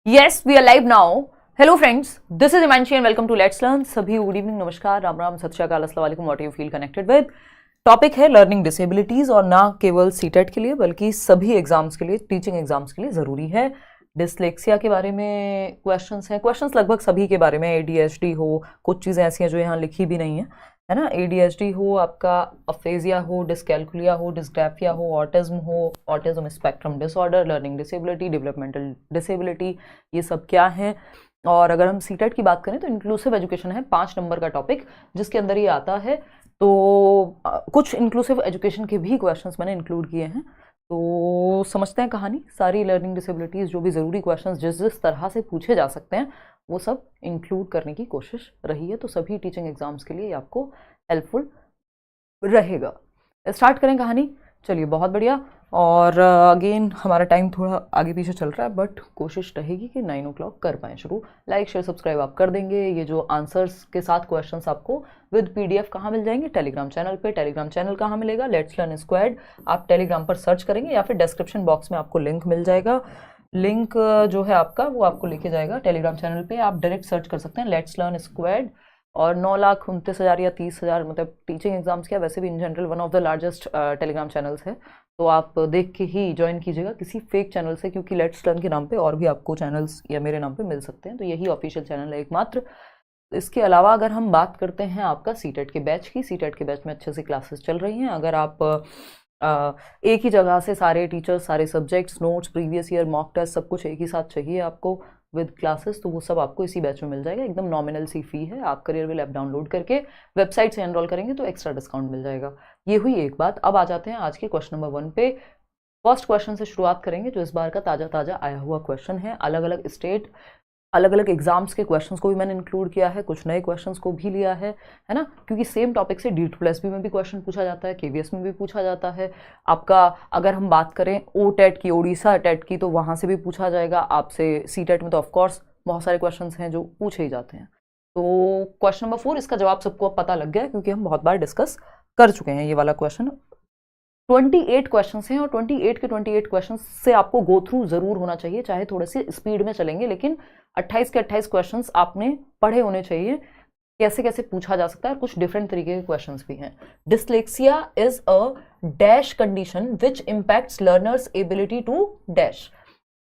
Yes, we are live now. Hello friends, this is Imanshi and welcome to Let's Learn. सभी good evening, नमस्कार, राम राम, सत श्री अकाल, अस्सलाम वालेकुम, what you feel connected with. Topic है learning disabilities और ना केवल सीटेट के लिए बल्कि सभी एग्जाम्स के लिए, टीचिंग एग्जाम्स के लिए ज़रूरी है। डिसलेक्सिया के बारे में क्वेश्चंस हैं, क्वेश्चंस लगभग सभी के बारे में। ADHD हो, कुछ चीज़ें ऐसी हैं जो यहाँ लिखी भी नहीं है ना। ADHD हो, आपका अफेजिया हो, डिसकैलकुलिया हो, डिस्ग्राफिया हो, autism spectrum disorder, learning disability, developmental disability, ये सब क्या है। और अगर हम सीटेट की बात करें तो इंक्लूसिव एजुकेशन है 5 नंबर का टॉपिक जिसके अंदर ये आता है। तो कुछ इंक्लूसिव एजुकेशन के भी क्वेश्चंस मैंने इंक्लूड किए हैं। तो समझते हैं कहानी। सारी लर्निंग डिसेबिलिटीज़ जो भी ज़रूरी क्वेश्चंस जिस तरह से पूछे जा सकते हैं वो सब इंक्लूड करने की कोशिश रही है। तो सभी टीचिंग एग्जाम्स के लिए आपको हेल्पफुल रहेगा। स्टार्ट करें कहानी। चलिए, बहुत बढ़िया। और अगेन हमारा टाइम थोड़ा आगे पीछे चल रहा है बट कोशिश रहेगी कि 9 o'clock कर पाएँ शुरू। लाइक शेयर सब्सक्राइब आप कर देंगे। ये जो आंसर्स के साथ क्वेश्चंस आपको विद PDF कहाँ मिल जाएंगे? टेलीग्राम चैनल पे। टेलीग्राम चैनल कहाँ मिलेगा? Let's learn squad. आप टेलीग्राम पर सर्च करेंगे या फिर डिस्क्रिप्शन बॉक्स में आपको लिंक मिल जाएगा। लिंक जो है आपका वो आपको लेके जाएगा टेलीग्राम चैनल पे। आप डायरेक्ट सर्च कर सकते हैं लेट्स लर्न स्क्वाड। और 9,29,000 या 30,000 मतलब टीचिंग एग्जाम्स क्या, वैसे भी in general one of the largest Telegram channels है। तो आप देख के ही ज्वाइन कीजिएगा किसी फेक चैनल से, क्योंकि लेट्स लर्न के नाम पे और भी आपको चैनल्स या मेरे नाम पे मिल सकते हैं। तो यही ऑफिशियल चैनल है एकमात्र। इसके अलावा अगर हम बात करते हैं आपका सीटेट के बैच की, सीटेट के बैच में अच्छे से क्लासेस चल रही हैं। अगर आप एक ही जगह से सारे टीचर्स, सारे subjects, notes, previous year mock test सब कुछ एक ही साथ चाहिए आपको विद क्लासेस, तो वो सब आपको इसी बैच में मिल जाएगा। एकदम नॉमिनल सी फी है। आप करियरविल ऐप डाउनलोड करके वेबसाइट से एनरोल करेंगे तो एक्स्ट्रा डिस्काउंट मिल जाएगा। ये हुई एक बात। अब आ जाते हैं आज के क्वेश्चन नंबर 1 पे। फर्स्ट क्वेश्चन से शुरुआत करेंगे जो इस बार का ताज़ा आया हुआ क्वेश्चन है। अलग अलग स्टेट, अलग अलग एग्जाम्स के क्वेश्चंस को भी मैंने इंक्लूड किया है, कुछ नए क्वेश्चंस को भी लिया है ना, क्योंकि सेम टॉपिक से D2+B में भी क्वेश्चन पूछा जाता है, KVS में भी पूछा जाता है। आपका अगर हम बात करें OTET की, ओडिशा टेट की, तो वहाँ से भी पूछा जाएगा आपसे। सीटेट में तो ऑफकोर्स बहुत सारे क्वेश्चंस हैं जो पूछे ही जाते हैं। तो क्वेश्चन नंबर 4, इसका जवाब सबको अब पता लग गया है क्योंकि हम बहुत बार डिस्कस कर चुके हैं ये वाला क्वेश्चन। 28 क्वेश्चंस हैं और 28 के 28 क्वेश्चंस से आपको गो थ्रू जरूर होना चाहिए, चाहे थोड़े से स्पीड में चलेंगे, लेकिन 28 के 28 क्वेश्चंस आपने पढ़े होने चाहिए। कैसे कैसे पूछा जा सकता है, कुछ डिफरेंट तरीके के क्वेश्चंस भी हैं। Dyslexia is a dash condition which impacts learner's ability to dash.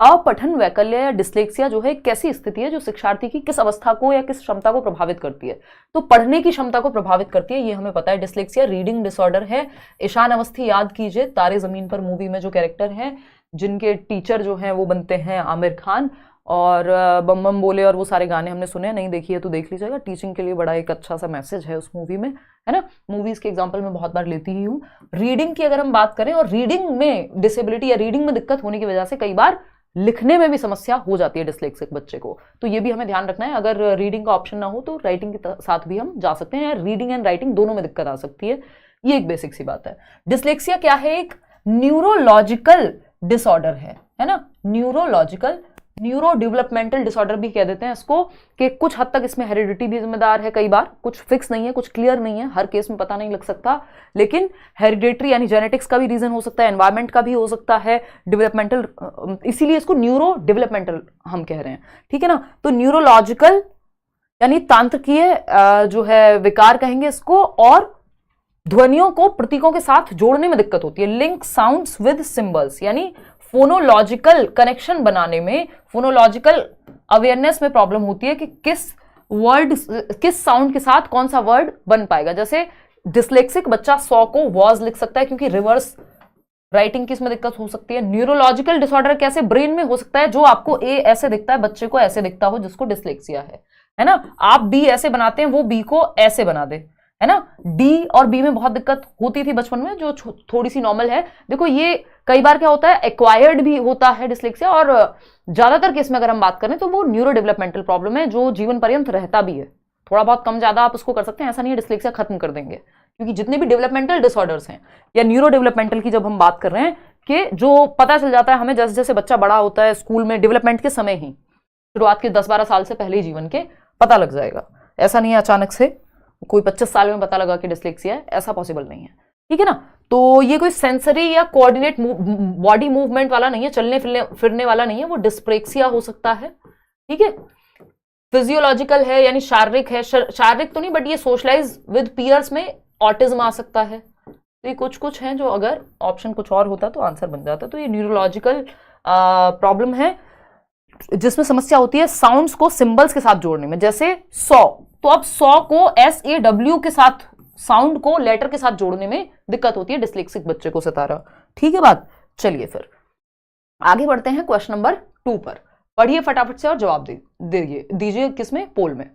अपठन वैकल्य या डिसलेक्सिया जो है एक कैसी स्थिति है जो शिक्षार्थी की किस अवस्था को या किस क्षमता को प्रभावित करती है? तो पढ़ने की क्षमता को प्रभावित करती है, ये हमें पता है। डिसलेक्सिया रीडिंग डिसऑर्डर है। ईशान अवस्थी याद कीजिए, तारे जमीन पर मूवी में जो कैरेक्टर हैं, जिनके टीचर जो हैं वो बनते हैं आमिर खान। और बम बम बोले और वो सारे गाने हमने सुने, नहीं देखी है तो देख लीजिएगा। टीचिंग के लिए बड़ा एक अच्छा सा मैसेज है उस मूवी में, है ना। मूवीज के एग्जांपल मैं बहुत बार लेती ही हूँ। रीडिंग की अगर हम बात करें, और रीडिंग में डिसेबिलिटी या रीडिंग में दिक्कत होने की वजह से कई बार लिखने में भी समस्या हो जाती है डिसलेक्सिक बच्चे को, तो ये भी हमें ध्यान रखना है। अगर रीडिंग का ऑप्शन ना हो तो राइटिंग के साथ भी हम जा सकते हैं। रीडिंग एंड राइटिंग दोनों में दिक्कत आ सकती है, ये एक बेसिक सी बात है। डिसलेक्सिया क्या है? एक न्यूरोलॉजिकल डिसऑर्डर है ना। न्यूरो डेवलपमेंटल डिसऑर्डर भी कह देते हैं इसको, कि कुछ हद तक इसमें हेरिडिटी भी जिम्मेदार है। कई बार कुछ फिक्स नहीं है, कुछ क्लियर नहीं है, हर केस में पता नहीं लग सकता, लेकिन हेरिडिटरी यानी जेनेटिक्स का भी रीजन हो सकता है, एनवायरमेंट का भी हो सकता है, डेवलपमेंटल, इसीलिए इसको न्यूरो डेवलपमेंटल हम कह रहे हैं, ठीक है ना। तो न्यूरोलॉजिकल यानी तांत्रिकीय जो है विकार कहेंगे इसको, और ध्वनियों को प्रतीकों के साथ जोड़ने में दिक्कत होती है। लिंक साउंड्स विद सिंबल्स यानी फोनोलॉजिकल कनेक्शन बनाने में, फोनोलॉजिकल अवेयरनेस में प्रॉब्लम होती है कि किस वर्ड, किस साउंड के साथ कौन सा वर्ड बन पाएगा। जैसे डिसलेक्सिक बच्चा 100 को वॉज लिख सकता है क्योंकि रिवर्स राइटिंग की इसमें दिक्कत हो सकती है। न्यूरोलॉजिकल डिसऑर्डर कैसे? ब्रेन में हो सकता है, जो आपको ए ऐसे दिखता है बच्चे को ऐसे दिखता हो जिसको डिसलेक्सिया है ना। आप बी ऐसे बनाते हैं, वो बी को ऐसे बना दे, है ना। डी और बी में बहुत दिक्कत होती थी बचपन में, जो थोड़ी सी नॉर्मल है। देखो ये कई बार क्या होता है, एक्वायर्ड भी होता है डिसलेक्सिया, और ज्यादातर केस में अगर हम बात करें तो वो न्यूरो डेवलपमेंटल प्रॉब्लम है जो जीवन पर्यंत रहता भी है। थोड़ा बहुत कम ज्यादा आप उसको कर सकते हैं, ऐसा नहीं है डिसलेक्सिया खत्म कर देंगे, क्योंकि जितने भी डेवलपमेंटल डिसऑर्डर्स हैं या न्यूरो डेवलपमेंटल की जब हम बात कर रहे हैं, कि जो पता चल जाता है हमें जैसे जैसे बच्चा बड़ा होता है, स्कूल में डेवलपमेंट के समय ही, शुरुआत के 10-12 साल से पहले ही जीवन के पता लग जाएगा। ऐसा नहीं है अचानक से कोई 25 साल में पता लगा कि डिसलेक्सिया है, ऐसा पॉसिबल नहीं है, ठीक है ना। तो ये कोई सेंसरी या कोऑर्डिनेट बॉडी मूवमेंट वाला नहीं है, चलने फिरने वाला नहीं है, वो डिस्प्रेक्सिया हो सकता है, ठीक है। फिजियोलॉजिकल है यानी शारीरिक है, शारीरिक तो नहीं बट ये सोशलाइज विद पीयर्स में ऑटिज्म आ सकता है। तो ये कुछ हैं जो अगर ऑप्शन कुछ और होता तो आंसर बन जाता। तो ये न्यूरोलॉजिकल प्रॉब्लम है जिसमें समस्या होती है साउंड्स को सिंबल्स के साथ जोड़ने में। जैसे सॉ, तो अब सॉ को SAW के साथ, साउंड को लेटर के साथ जोड़ने में दिक्कत होती है डिस्लेक्सिक बच्चे को, सितारा। ठीक है बात। चलिए फिर आगे बढ़ते हैं क्वेश्चन नंबर 2 पर। पढ़िए फटाफट से और जवाब दीजिए किसमें, पोल में।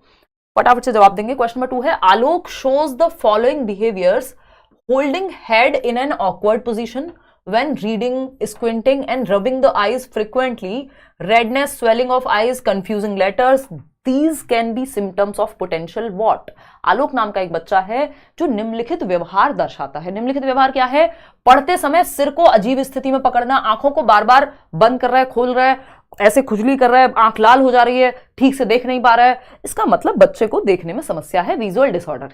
फटाफट से जवाब देंगे। क्वेश्चन नंबर 2 है, Alok shows the following behaviours holding head in an awkward position when reading, squinting and rubbing the eyes frequently, redness, swelling of eyes, confusing letters, these can be symptoms of potential what? आलोक नाम का एक बच्चा है जो निम्नलिखित व्यवहार दर्शाता है। निम्नलिखित व्यवहार क्या है? पढ़ते समय सिर को अजीब स्थिति में पकड़ना, आंखों को बार बार बंद कर रहा है, खोल रहा है, ऐसे खुजली कर रहा है, आंख लाल हो जा रही है, ठीक से देख नहीं पा रहा है। इसका मतलब बच्चे को देखने में समस्या है, विजुअल डिसऑर्डर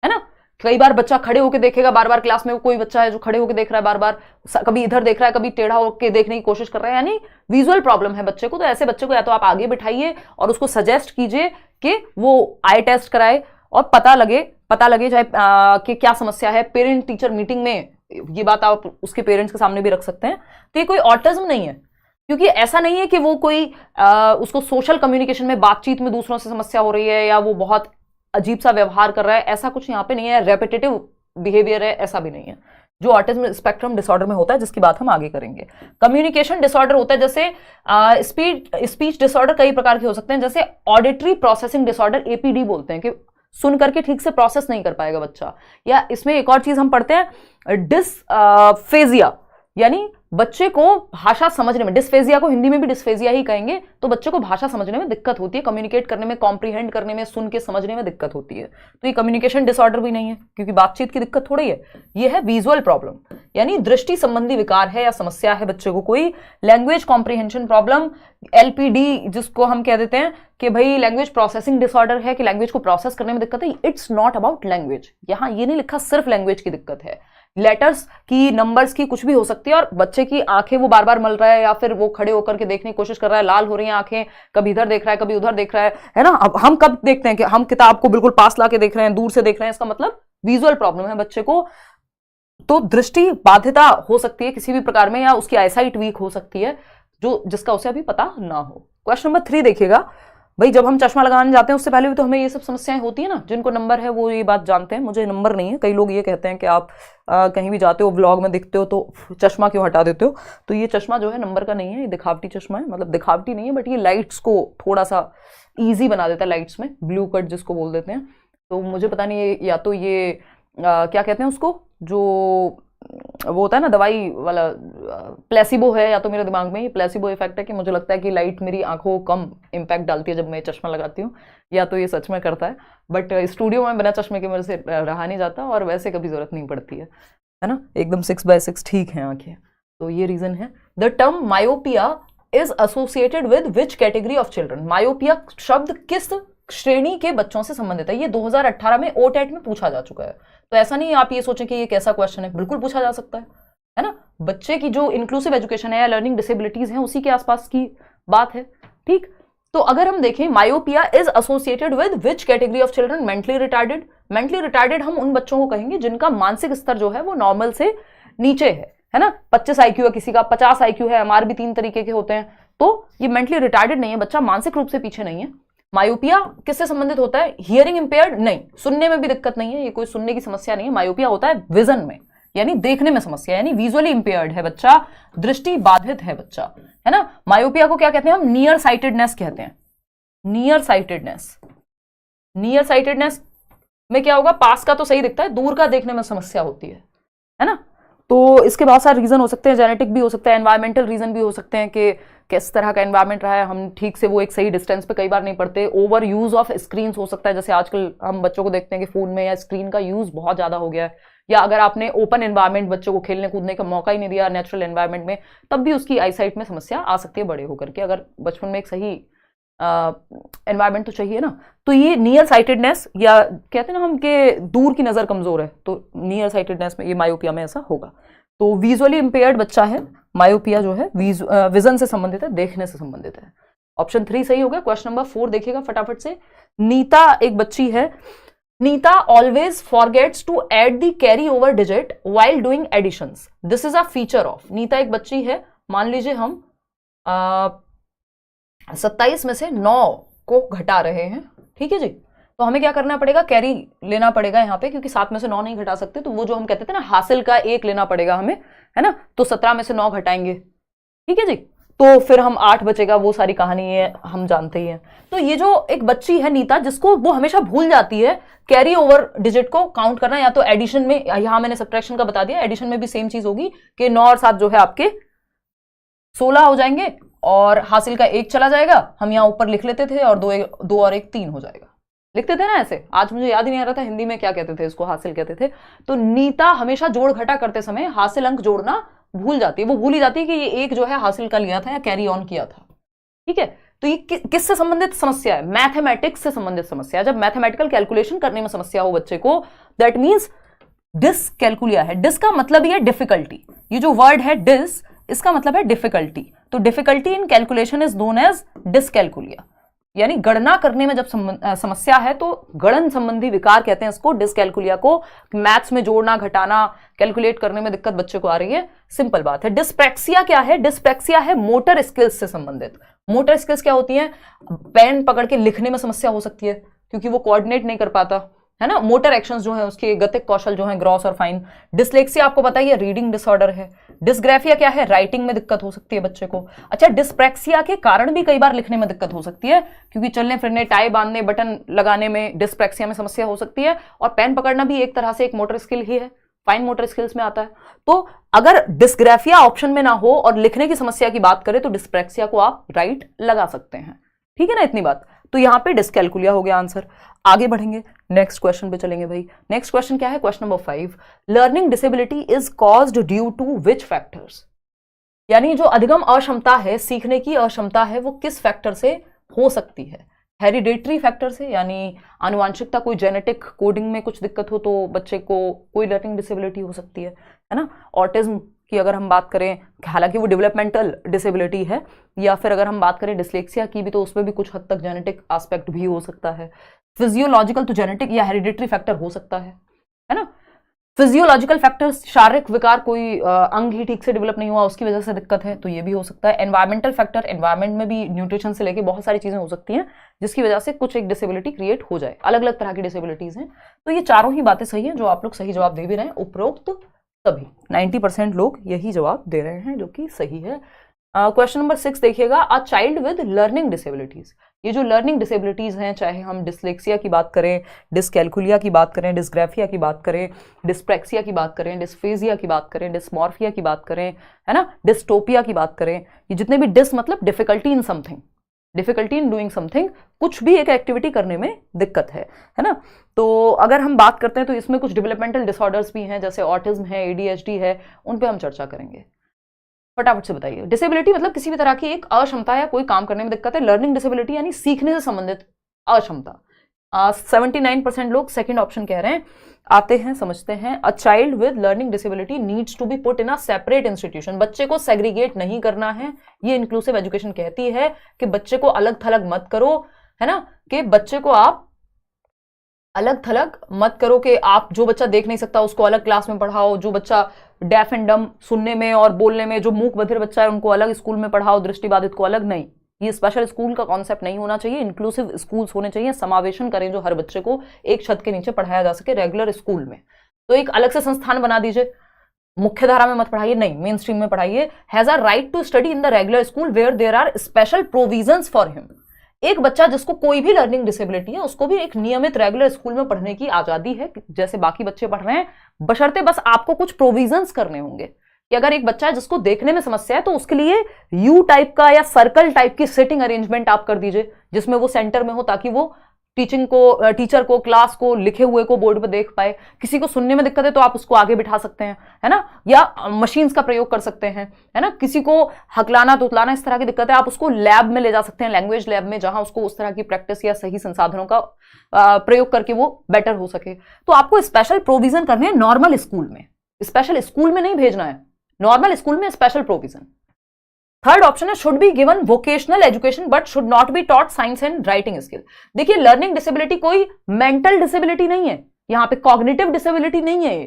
है ना। कई बार बच्चा खड़े होकर देखेगा, बार बार क्लास में कोई बच्चा है जो खड़े होकर देख रहा है, बार बार कभी इधर देख रहा है, कभी टेढ़ा होकर देखने की कोशिश कर रहा है, यानी विजुअल प्रॉब्लम है बच्चे को। तो ऐसे बच्चे को या तो आप आगे बिठाइए और उसको सजेस्ट कीजिए कि वो आई टेस्ट कराए और पता लगे चाहे कि क्या समस्या है। पेरेंट टीचर मीटिंग में ये बात आप उसके पेरेंट्स के सामने भी रख सकते हैं। तो ये कोई ऑटिज्म नहीं है, क्योंकि ऐसा नहीं है कि वो कोई उसको सोशल कम्युनिकेशन में, बातचीत में दूसरों से समस्या हो रही है या वो बहुत अजीब सा व्यवहार कर रहा है, ऐसा कुछ यहाँ पे नहीं है। रेपिटेटिव बिहेवियर है, ऐसा भी नहीं है जो ऑटिज्म स्पेक्ट्रम डिसऑर्डर में होता है, जिसकी बात हम आगे करेंगे। कम्युनिकेशन डिसऑर्डर होता है, जैसे स्पीच डिसऑर्डर कई प्रकार के हो सकते हैं, जैसे ऑडिटरी प्रोसेसिंग डिसऑर्डर, APD बोलते हैं, कि सुन करके ठीक से प्रोसेस नहीं कर पाएगा बच्चा। या इसमें एक और चीज हम पढ़ते हैं डिस्फेजिया, यानी बच्चे को भाषा समझने में, डिस्फेजिया को हिंदी में भी डिस्फेजिया ही कहेंगे, तो बच्चे को भाषा समझने में दिक्कत होती है, कम्युनिकेट करने में, कॉम्प्रीहेंड करने में, सुन के समझने में दिक्कत होती है। तो ये कम्युनिकेशन डिसऑर्डर भी नहीं है, क्योंकि बातचीत की दिक्कत थोड़ी है, ये है विजुअल प्रॉब्लम, यानी दृष्टि संबंधी विकार है या समस्या है बच्चे को कोई। लैंग्वेज कॉम्प्रीहेंशन प्रॉब्लम, LPD जिसको हम कह देते हैं कि भाई लैंग्वेज प्रोसेसिंग डिसऑर्डर है, कि लैंग्वेज को प्रोसेस करने में दिक्कत है। इट्स नॉट अबाउट लैंग्वेज, यहां ये नहीं लिखा सिर्फ लैंग्वेज की दिक्कत है, लेटर्स की, नंबर्स की, कुछ भी हो सकती है। और बच्चे की आंखें वो बार बार मल रहा है या फिर वो खड़े होकर के देखने की कोशिश कर रहा है, लाल हो रही हैं आंखें, कभी इधर देख रहा है, कभी उधर देख रहा है ना। अब हम कब देखते हैं कि हम किताब को बिल्कुल पास लाके देख रहे हैं, दूर से देख रहे हैं, इसका मतलब विजुअल प्रॉब्लम है बच्चे को। तो दृष्टि बाध्यता हो सकती है किसी भी प्रकार में, या उसकी आईसाइट वीक हो सकती है, जिसका उसे अभी पता ना हो। क्वेश्चन नंबर 3 देखिएगा। भाई जब हम चश्मा लगाने जाते हैं उससे पहले भी तो हमें ये सब समस्याएं होती है ना। जिनको नंबर है वो ये बात जानते हैं, मुझे नंबर नहीं है। कई लोग ये कहते हैं कि आप कहीं भी जाते हो, व्लॉग में दिखते हो तो चश्मा क्यों हटा देते हो। तो ये चश्मा जो है नंबर का नहीं है, ये दिखावटी चश्मा है। मतलब दिखावटी नहीं है बट ये लाइट्स को थोड़ा सा ईजी बना देता है, लाइट्स में ब्लू कट जिसको बोल देते हैं। तो मुझे पता नहीं, या तो ये क्या कहते हैं उसको, जो वो होता है ना दवाई वाला, प्लेसिबो है, या तो मेरे दिमाग में ये प्लेसिबो इफेक्ट है कि मुझे लगता है कि लाइट मेरी आंखों को कम इम्पैक्ट डालती है जब मैं चश्मा लगाती हूँ, या तो ये सच में करता है। बट स्टूडियो में बिना चश्मे के मेरे से रहा नहीं जाता, और वैसे कभी जरूरत नहीं पड़ती है ना, एकदम 6/6 ठीक है आंखें। तो ये रीजन है। The term myopia is associated with which category of children. Myopia शब्द किस श्रेणी के बच्चों से संबंधित है? ये 2018 में OTET में पूछा जा चुका है। तो ऐसा नहीं आप ये सोचें कि ये कैसा क्वेश्चन है, बिल्कुल पूछा जा सकता है ना। बच्चे की जो इंक्लूसिव एजुकेशन है या लर्निंग डिसेबिलिटीज हैं उसी के आसपास की बात है। ठीक, तो अगर हम देखें myopia is associated with which category of children, mentally retarded. Mentally retarded हम उन बच्चों को कहेंगे जिनका मानसिक स्तर जो है वो नॉर्मल से नीचे है ना। 25 IQ है किसी का, 50 IQ है, MR भी 3 तरीके के होते हैं। तो ये मेंटली रिटार्डेड नहीं है, बच्चा मानसिक रूप से पीछे नहीं है। मायोपिया किससे संबंधित होता है? हियरिंग इंपेयर्ड नहीं, सुनने में भी दिक्कत नहीं है, ये कोई सुनने की समस्या नहीं है। मायोपिया होता है विजन में, यानी देखने में समस्या, यानी विजुअली इंपेयर्ड है बच्चा, दृष्टि बाधित है बच्चा, है ना। मायोपिया को क्या कहते हैं हम? नियर साइटेडनेस कहते हैं। नियर साइटेडनेस, नियर साइटेडनेस में क्या होगा? पास का तो सही दिखता है, दूर का देखने में समस्या होती है ना। तो इसके बहुत सारे रीजन हो सकते हैं, जेनेटिक भी हो सकता है, एनवायरमेंटल रीजन भी हो सकते हैं कि किस तरह का एनवायरमेंट रहा है, हम ठीक से वो एक सही डिस्टेंस पे कई बार नहीं पढ़ते। ओवर यूज ऑफ स्क्रीन हो सकता है, जैसे आजकल हम बच्चों को देखते हैं कि फोन में या स्क्रीन का यूज बहुत ज्यादा हो गया है, या अगर आपने ओपन एनवायरमेंट बच्चों को खेलने कूदने का मौका ही नहीं दिया नेचुरल एनवायरमेंट में, तब भी उसकी आईसाइट में समस्या आ सकती है बड़े होकर के। अगर बचपन में एक सही एनवायरमेंट तो चाहिए ना। तो ये नियर साइटेडनेस, या कहते हैं ना हम कि दूर की नजर कमजोर है, तो नियर साइटेडनेस में, ये मायोपिया में ऐसा होगा। तो विजुअली इंपेयर्ड बच्चा है, मायोपिया जो है विजन से संबंधित है, देखने से संबंधित है। ऑप्शन 3 सही हो गया। क्वेश्चन नंबर 4 देखिएगा फटाफट से। नीता एक बच्ची है। Neeta always forgets to add the carry over digit while doing additions, this is a feature of. Neeta एक बच्ची है, मान लीजिए हम 27 में से 9 को घटा रहे हैं, ठीक है जी। तो हमें क्या करना पड़ेगा, कैरी लेना पड़ेगा यहाँ पे, क्योंकि 7 में से 9 नहीं घटा सकते, तो वो जो हम कहते थे ना हासिल का 1 लेना पड़ेगा हमें, है ना। तो 17 में से 9 घटाएंगे, ठीक है जी। तो फिर हम 8 बचेगा, वो सारी कहानी है, हम जानते ही हैं। तो ये जो एक बच्ची है नीता, जिसको वो हमेशा भूल जाती है कैरी ओवर डिजिट को काउंट करना, या तो एडिशन में, यहां मैंने सब्ट्रैक्शन का बता दिया, एडिशन में भी सेम चीज होगी कि 9 और 7 जो है आपके 16 हो जाएंगे, और हासिल का 1 चला जाएगा, हम यहां ऊपर लिख लेते थे, और 2 और 1 3 हो जाएगा, लिखते थे ना ऐसे। आज मुझे याद ही नहीं आ रहा था हिंदी में क्या कहते थे इसको, हासिल कहते थे। तो नीता हमेशा जोड़ घटा करते समय हासिल अंक जोड़ना भूल जाती है, वो भूल ही जाती है कि ये 1 जो है हासिल का लिया था या कैरी ऑन किया था, ठीक है। तो ये किससे संबंधित समस्या है, मैथमेटिक्स से संबंधित समस्या है। जब मैथमेटिकल कैलकुलेशन करने में समस्या हो बच्चे को, दैट मीन्स डिसकैलकुलिया है। डिस का मतलब ये डिफिकल्टी, ये जो वर्ड है डिस, इसका मतलब है डिफिकल्टी। तो difficulty in calculation is known as dyscalculia, यानी गणना करने में जब समस्या है तो गणन संबंधी विकार कहते हैं इसको, डिसकैलकुलिया को। मैथ्स में जोड़ना घटाना कैलकुलेट करने में दिक्कत बच्चे को आ रही है, सिंपल बात है। डिस्प्रैक्सिया क्या है, डिस्प्रैक्सिया है मोटर स्किल्स से संबंधित। मोटर स्किल्स क्या होती हैं, पेन पकड़ के लिखने में समस्या हो सकती है क्योंकि वो कोऑर्डिनेट नहीं कर पाता, है ना। मोटर एक्शंस जो है उसके गतिक कौशल जो है ग्रॉस और फाइन। डिसलेक्सिया आपको पता ही है, रीडिंग डिसऑर्डर है। डिस्ग्राफिया क्या है, राइटिंग में दिक्कत हो सकती है बच्चे को। अच्छा, डिस्प्रैक्सिया के कारण भी कई बार लिखने में दिक्कत हो सकती है, क्योंकि चलने फिरने, टाई बांधने, बटन लगाने में डिस्प्रैक्सिया में समस्या हो सकती है। और पेन पकड़ना भी एक तरह से एक मोटर स्किल ही है, फाइन मोटर स्किल्स में आता है। तो अगर डिस्ग्राफिया ऑप्शन में ना हो और लिखने की समस्या की बात करें तो डिस्प्रैक्सिया को आप राइट लगा सकते हैं, ठीक है ना, इतनी बात। तो यहां पे डिसकैलकुलिया हो गया आंसर। आगे बढ़ेंगे, नेक्स्ट क्वेश्चन पे चलेंगे भाई। नेक्स्ट क्वेश्चन क्या है, question number 5। Learning disability is caused due to which factors, यानी जो अधिगम अक्षमता है, सीखने की अक्षमता है, वो किस फैक्टर से हो सकती है। हेरिडेटरी फैक्टर से, यानी आनुवांशिकता, कोई जेनेटिक कोडिंग में कुछ दिक्कत हो तो बच्चे को कोई लर्निंग डिसेबिलिटी हो सकती है ना। ऑटिज्म की अगर हम बात करें, हालांकि वो डेवलपमेंटल डिसेबिलिटी है, या फिर अगर हम बात करें डिसलेक्सिया की भी, तो उसमें भी कुछ हद तक जेनेटिक एस्पेक्ट भी हो सकता है। फिजियोलॉजिकल तो जेनेटिक या हेरिडिटरी फैक्टर हो सकता है ना। फिजियोलॉजिकल फैक्टर्स, शारीरिक विकार, कोई अंग ही ठीक से डेवलप नहीं हुआ उसकी वजह से दिक्कत है, तो ये भी हो सकता है। एनवायरमेंटल फैक्टर, एनवायरमेंट में भी न्यूट्रिशन से लेके बहुत सारी चीजें हो सकती हैं जिसकी वजह से कुछ एक डिसेबिलिटी क्रिएट हो जाए। अलग अलग तरह की डिसेबिलिटीज हैं। तो ये चारों ही बातें सही हैं जो आप लोग सही जवाब दे भी रहे हैं, उपरोक्त सभी 90% लोग यही जवाब दे रहे हैं, जो कि सही है। क्वेश्चन नंबर 6 देखिएगा। अ चाइल्ड विद लर्निंग डिसेबिलिटीज, ये जो लर्निंग डिसेबिलिटीज हैं, चाहे हम डिसलेक्सिया की बात करें, डिसकैलकुलिया की बात करें, डिस्ग्राफिया की बात करें, डिस्प्रैक्सिया की बात करें, डिस्फेजिया की बात करें, डिस्मॉर्फिया की बात करें, है ना, डिस्टोपिया की बात करें, ये जितने भी डिस मतलब difficulty in something, difficulty in doing something, कुछ भी एक एक्टिविटी करने में दिक्कत है ना। तो अगर हम बात करते हैं तो इसमें कुछ डेवलपमेंटल डिसऑर्डर्स भी हैं, जैसे ऑटिज्म है, एडीएचडी है, उन पे हम चर्चा करेंगे। फटाफट से बताइए। डिसेबिलिटी मतलब किसी भी तरह की एक अक्षमता या कोई काम करने में दिक्कत है। लर्निंग डिसेबिलिटी यानी सीखने से संबंधित अक्षमता। 79% लोग सेकंड ऑप्शन कह रहे हैं। आते हैं, समझते हैं। A child with learning disability needs to be put in a separate institution, बच्चे को सेग्रीगेट नहीं करना है। ये इंक्लूसिव एजुकेशन कहती है कि बच्चे को अलग थलग मत करो, है ना, कि बच्चे को आप अलग थलग मत करो, कि आप जो बच्चा देख नहीं सकता उसको अलग क्लास में पढ़ाओ, जो बच्चा डेफ एंड डम सुनने में और बोलने में, जो मूक बधिर बच्चा है उनको अलग स्कूल में पढ़ाओ, दृष्टिबाधित को अलग नहीं। ये स्पेशल स्कूल का कॉन्सेप्ट नहीं होना चाहिए, इंक्लूसिव स्कूल्स होने चाहिए, समावेशन करें जो हर बच्चे को एक छत के नीचे पढ़ाया जा सके रेगुलर स्कूल में। तो एक अलग से संस्थान बना दीजिए, मुख्य धारा में मत पढ़ाइए, नहीं मेन स्ट्रीम में पढ़ाइए। Has a right to study in the regular school where there are special provisions for him, एक बच्चा जिसको कोई भी लर्निंग डिसेबिलिटी है उसको भी एक नियमित रेगुलर स्कूल में पढ़ने की आजादी है, जैसे बाकी बच्चे पढ़ रहे हैं, बशर्ते बस आपको कुछ प्रोविजंस करने होंगे कि अगर एक बच्चा है जिसको देखने में समस्या है तो उसके लिए यू टाइप का या सर्कल टाइप की सिटिंग अरेंजमेंट आप कर दीजिए, जिसमें वो सेंटर में हो, ताकि वो टीचर को, क्लास को, लिखे हुए को बोर्ड पर देख पाए। किसी को सुनने में दिक्कत है तो आप उसको आगे बिठा सकते हैं, है ना, या मशीन्स का प्रयोग कर सकते हैं, है ना। किसी को हकलाना तुतलाना इस तरह की दिक्कत है, आप उसको लैब में ले जा सकते हैं, लैंग्वेज लैब में, जहां उसको उस तरह की प्रैक्टिस या सही संसाधनों का प्रयोग करके वो बेटर हो सके। तो आपको स्पेशल प्रोविजन करने हैं नॉर्मल स्कूल में, स्पेशल स्कूल में नहीं भेजना है, नॉर्मल स्कूल में स्पेशल प्रोविजन। थर्ड ऑप्शन है should be given vocational education but should not be taught science and writing skill. देखिए लर्निंग डिसेबिलिटी कोई मेंटल डिसेबिलिटी नहीं है, यहाँ पे कॉग्निटिव डिसेबिलिटी नहीं है ये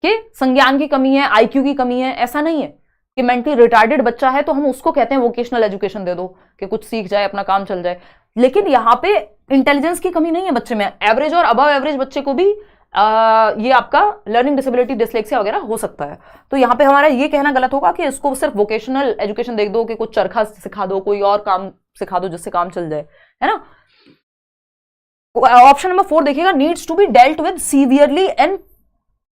कि संज्ञान की कमी है, आईक्यू की कमी है, ऐसा नहीं है कि मेंटली रिटार्डेड बच्चा है तो हम उसको कहते हैं वोकेशनल एजुकेशन दे दो कि कुछ सीख जाए, अपना काम चल जाए। लेकिन यहाँ पे इंटेलिजेंस की कमी नहीं है बच्चे में, एवरेज और अबव एवरेज बच्चे को भी ये आपका लर्निंग डिसेबिलिटी डिसलेक्सिया वगैरह हो सकता है। तो यहाँ पे हमारा ये कहना गलत होगा कि इसको सिर्फ वोकेशनल एजुकेशन दे दो कि कुछ चरखा सिखा दो, कोई और काम सिखा दो जिससे काम चल जाए, है ना। ऑप्शन नंबर 4 देखिएगा, needs to be dealt with severely and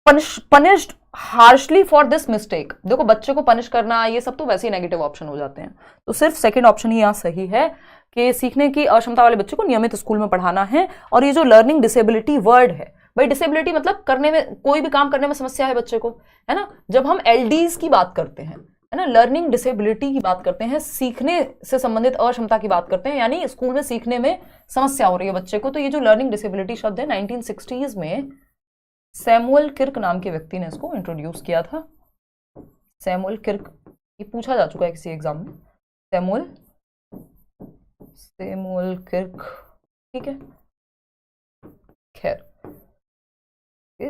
punished harshly for this mistake. देखो बच्चे को पनिश करना ये सब तो वैसे ही नेगेटिव ऑप्शन हो जाते हैं, तो सिर्फ सेकंड ऑप्शन ही यहाँ सही है कि सीखने की अक्षमता वाले बच्चे को नियमित स्कूल में पढ़ाना है। और ये जो लर्निंग डिसेबिलिटी वर्ड है, भाई डिसेबिलिटी मतलब करने में, कोई भी काम करने में समस्या है बच्चे को, है ना। जब हम एलडीज की बात करते हैं, है ना, लर्निंग डिसेबिलिटी की बात करते हैं, सीखने से संबंधित अक्षमता की बात करते हैं, यानी स्कूल में सीखने में समस्या हो रही है बच्चे को, तो ये जो लर्निंग डिसेबिलिटी शब्द है 1960s में सैमुअल किर्क नाम के व्यक्ति ने इसको इंट्रोड्यूस किया था। सैमुअल किर्क, ये पूछा जा चुका है किसी एग्जाम में, सैमुअल किर्क, ठीक है। खैर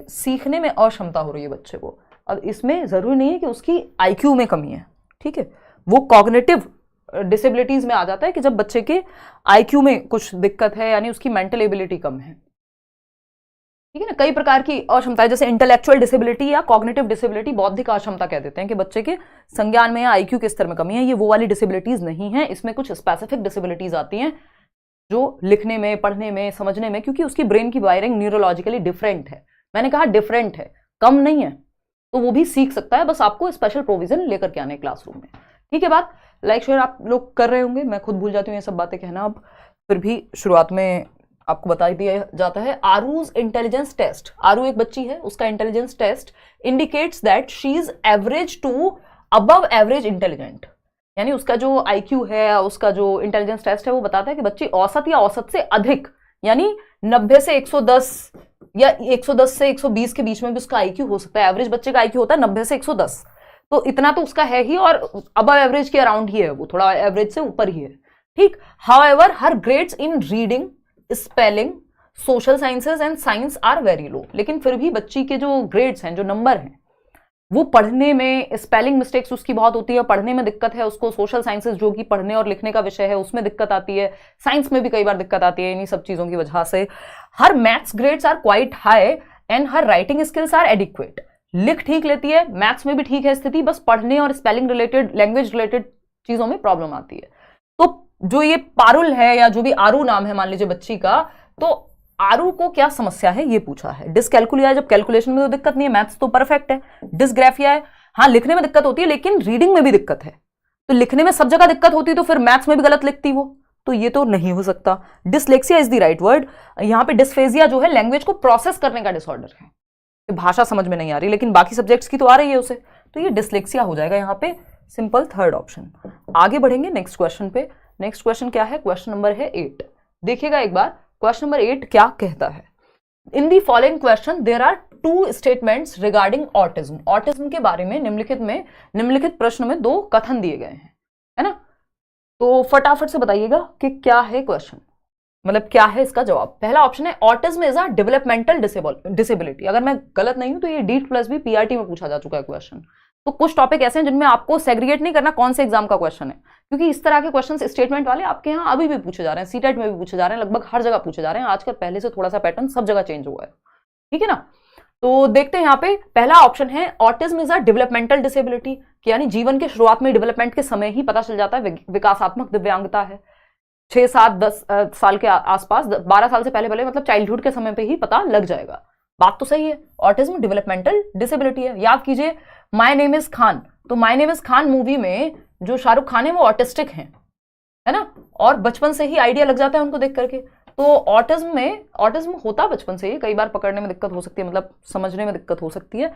सीखने में अक्षमता हो रही है बच्चे को, अब इसमें जरूरी नहीं है कि उसकी आईक्यू में कमी है, ठीक है, वो कॉग्निटिव डिसेबिलिटीज में आ जाता है कि जब बच्चे के आईक्यू में कुछ दिक्कत है, यानी उसकी मेंटल एबिलिटी कम है, ठीक है ना। कई प्रकार की अक्षमता है, जैसे इंटेलेक्चुअल डिसेबिलिटी या कॉग्निटिव डिसेबिलिटी, बौद्धिक अक्षमता कह देते हैं कि बच्चे के संज्ञान में या आईक्यू के स्तर में कमी है, ये वो वाली डिसेबिलिटीज नहीं है। इसमें कुछ स्पेसिफिक डिसेबिलिटीज आती हैं जो लिखने में, पढ़ने में, समझने में, क्योंकि उसकी ब्रेन की वायरिंग न्यूरोलॉजिकली डिफरेंट है, मैंने कहा डिफरेंट है, कम नहीं है, तो वो भी सीख सकता है, बस आपको स्पेशल प्रोविजन लेकर के आने क्लासरूम में, ठीक है। बात लाइक शेयर आप लोग कर रहे होंगे, मैं खुद भूल जाती हूँ ये सब बातें कहना, अब फिर भी शुरुआत में आपको बता दिया जाता है। आरूज इंटेलिजेंस टेस्ट, आरू एक बच्ची है, उसका intelligence test indicates that she is average to above average intelligent, यानी उसका जो आईक्यू है, उसका जो इंटेलिजेंस टेस्ट है वो बताता है कि बच्ची औसत या औसत से अधिक, यानी 90 से 110 या 110 से 120 के बीच में भी उसका आईक्यू हो सकता है। एवरेज बच्चे का आईक्यू होता है 90 से 110, तो इतना तो उसका है ही, और अबव एवरेज के अराउंड ही है, वो थोड़ा एवरेज से ऊपर ही है, ठीक। However her grades in reading, spelling, social sciences and science are very low. लेकिन फिर भी बच्ची के जो ग्रेड्स हैं, जो नंबर हैं, वो पढ़ने में स्पेलिंग मिस्टेक्स उसकी बहुत होती है, पढ़ने में दिक्कत है उसको, सोशल साइंसेज जो कि पढ़ने और लिखने का विषय है उसमें दिक्कत आती है, साइंस में भी कई बार दिक्कत आती है, इन्हीं सब चीजों की वजह से। Her maths grades are quite high and her writing skills are adequate, लिख ठीक लेती है, मैथ्स में भी ठीक है स्थिति, बस पढ़ने और स्पेलिंग रिलेटेड, लैंग्वेज रिलेटेड चीजों में प्रॉब्लम आती है। तो जो ये पारुल है या जो भी आरू नाम है मान लीजिए बच्ची का, तो आरू को क्या समस्या है ये पूछा है। डिसकैलकुलिया है, जब कैलकुलेशन में तो दिक्कत नहीं है, मैथ्स तो परफेक्ट है। डिसग्राफिया है, हाँ लिखने में दिक्कत होती है लेकिन रीडिंग में भी दिक्कत है, तो लिखने में सब जगह दिक्कत होती तो फिर मैथ्स में भी गलत लिखती वो, तो ये तो नहीं हो सकता। Dyslexia is the right word. यहाँ पे डिस्फेजिया जो है लैंग्वेज को प्रोसेस करने का डिसऑर्डर है, भाषा समझ में नहीं आ रही लेकिन बाकी सब्जेक्ट्स की तो आ रही है उसे, तो ये डिसलेक्सिया हो जाएगा यहाँ पे, सिंपल थर्ड ऑप्शन। आगे बढ़ेंगे नेक्स्ट क्वेश्चन पे। नेक्स्ट क्वेश्चन क्या है? क्वेश्चन नंबर है 8। देखिएगा एक बार क्वेश्चन नंबर 8 क्या कहता है। In the following question there are 2 statements regarding autism. Autism के बारे में निम्नलिखित प्रश्न में 2 कथन दिए गए हैं, है ना। तो फटाफट से बताइएगा कि क्या है क्वेश्चन, मतलब क्या है इसका जवाब। पहला ऑप्शन है autism is a developmental disability. अगर मैं गलत नहीं हूं तो ये डीट प्लस भी पीआरटी में पूछा जा चुका है क्वेश्चन। तो कुछ टॉपिक ऐसे हैं जिनमें आपको सेग्रीगेट नहीं करना कौन से एग्जाम का क्वेश्चन है, क्योंकि इस तरह के क्वेश्चन स्टेटमेंट वाले आपके यहाँ अभी भी पूछे जा रहे हैं, सीटेट में भी पूछे जा रहे हैं, लगभग हर जगह पूछे जा रहे हैं। आजकल पहले से थोड़ा सा पैटर्न सब जगह चेंज हुआ है, ठीक है ना। तो देखते हैं यहाँ पे पहला ऑप्शन है autism is a developmental disability, यानी जीवन के शुरुआत में डेवलपमेंट के समय ही पता चल जाता है विकासात्मक दिव्यांगता है। 6, 7, 10 साल के आसपास, 12 साल से पहले मतलब चाइल्डहुड के समय पे ही पता लग जाएगा। बात तो सही है, ऑटिज्म डेवलपमेंटल डिसेबिलिटी है। याद कीजिए माय नेम इज खान, तो my name is Khan movie में जो शाहरुख खान है वो ऑटिस्टिक हैं, है ना, और बचपन से ही आइडिया लग जाता है उनको देख करके। तो ऑटिज्म होता बचपन से ही, कई बार पकड़ने में दिक्कत हो सकती है, मतलब समझने में दिक्कत हो सकती है।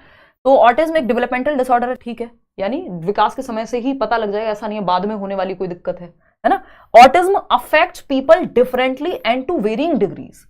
तो ऑटिज्म एक डेवलपमेंटल डिसऑर्डर है, ठीक है, यानी विकास के समय से ही पता लग जाएगा, ऐसा नहीं है बाद में होने वाली कोई दिक्कत है ना। Autism affects people differently and to varying degrees.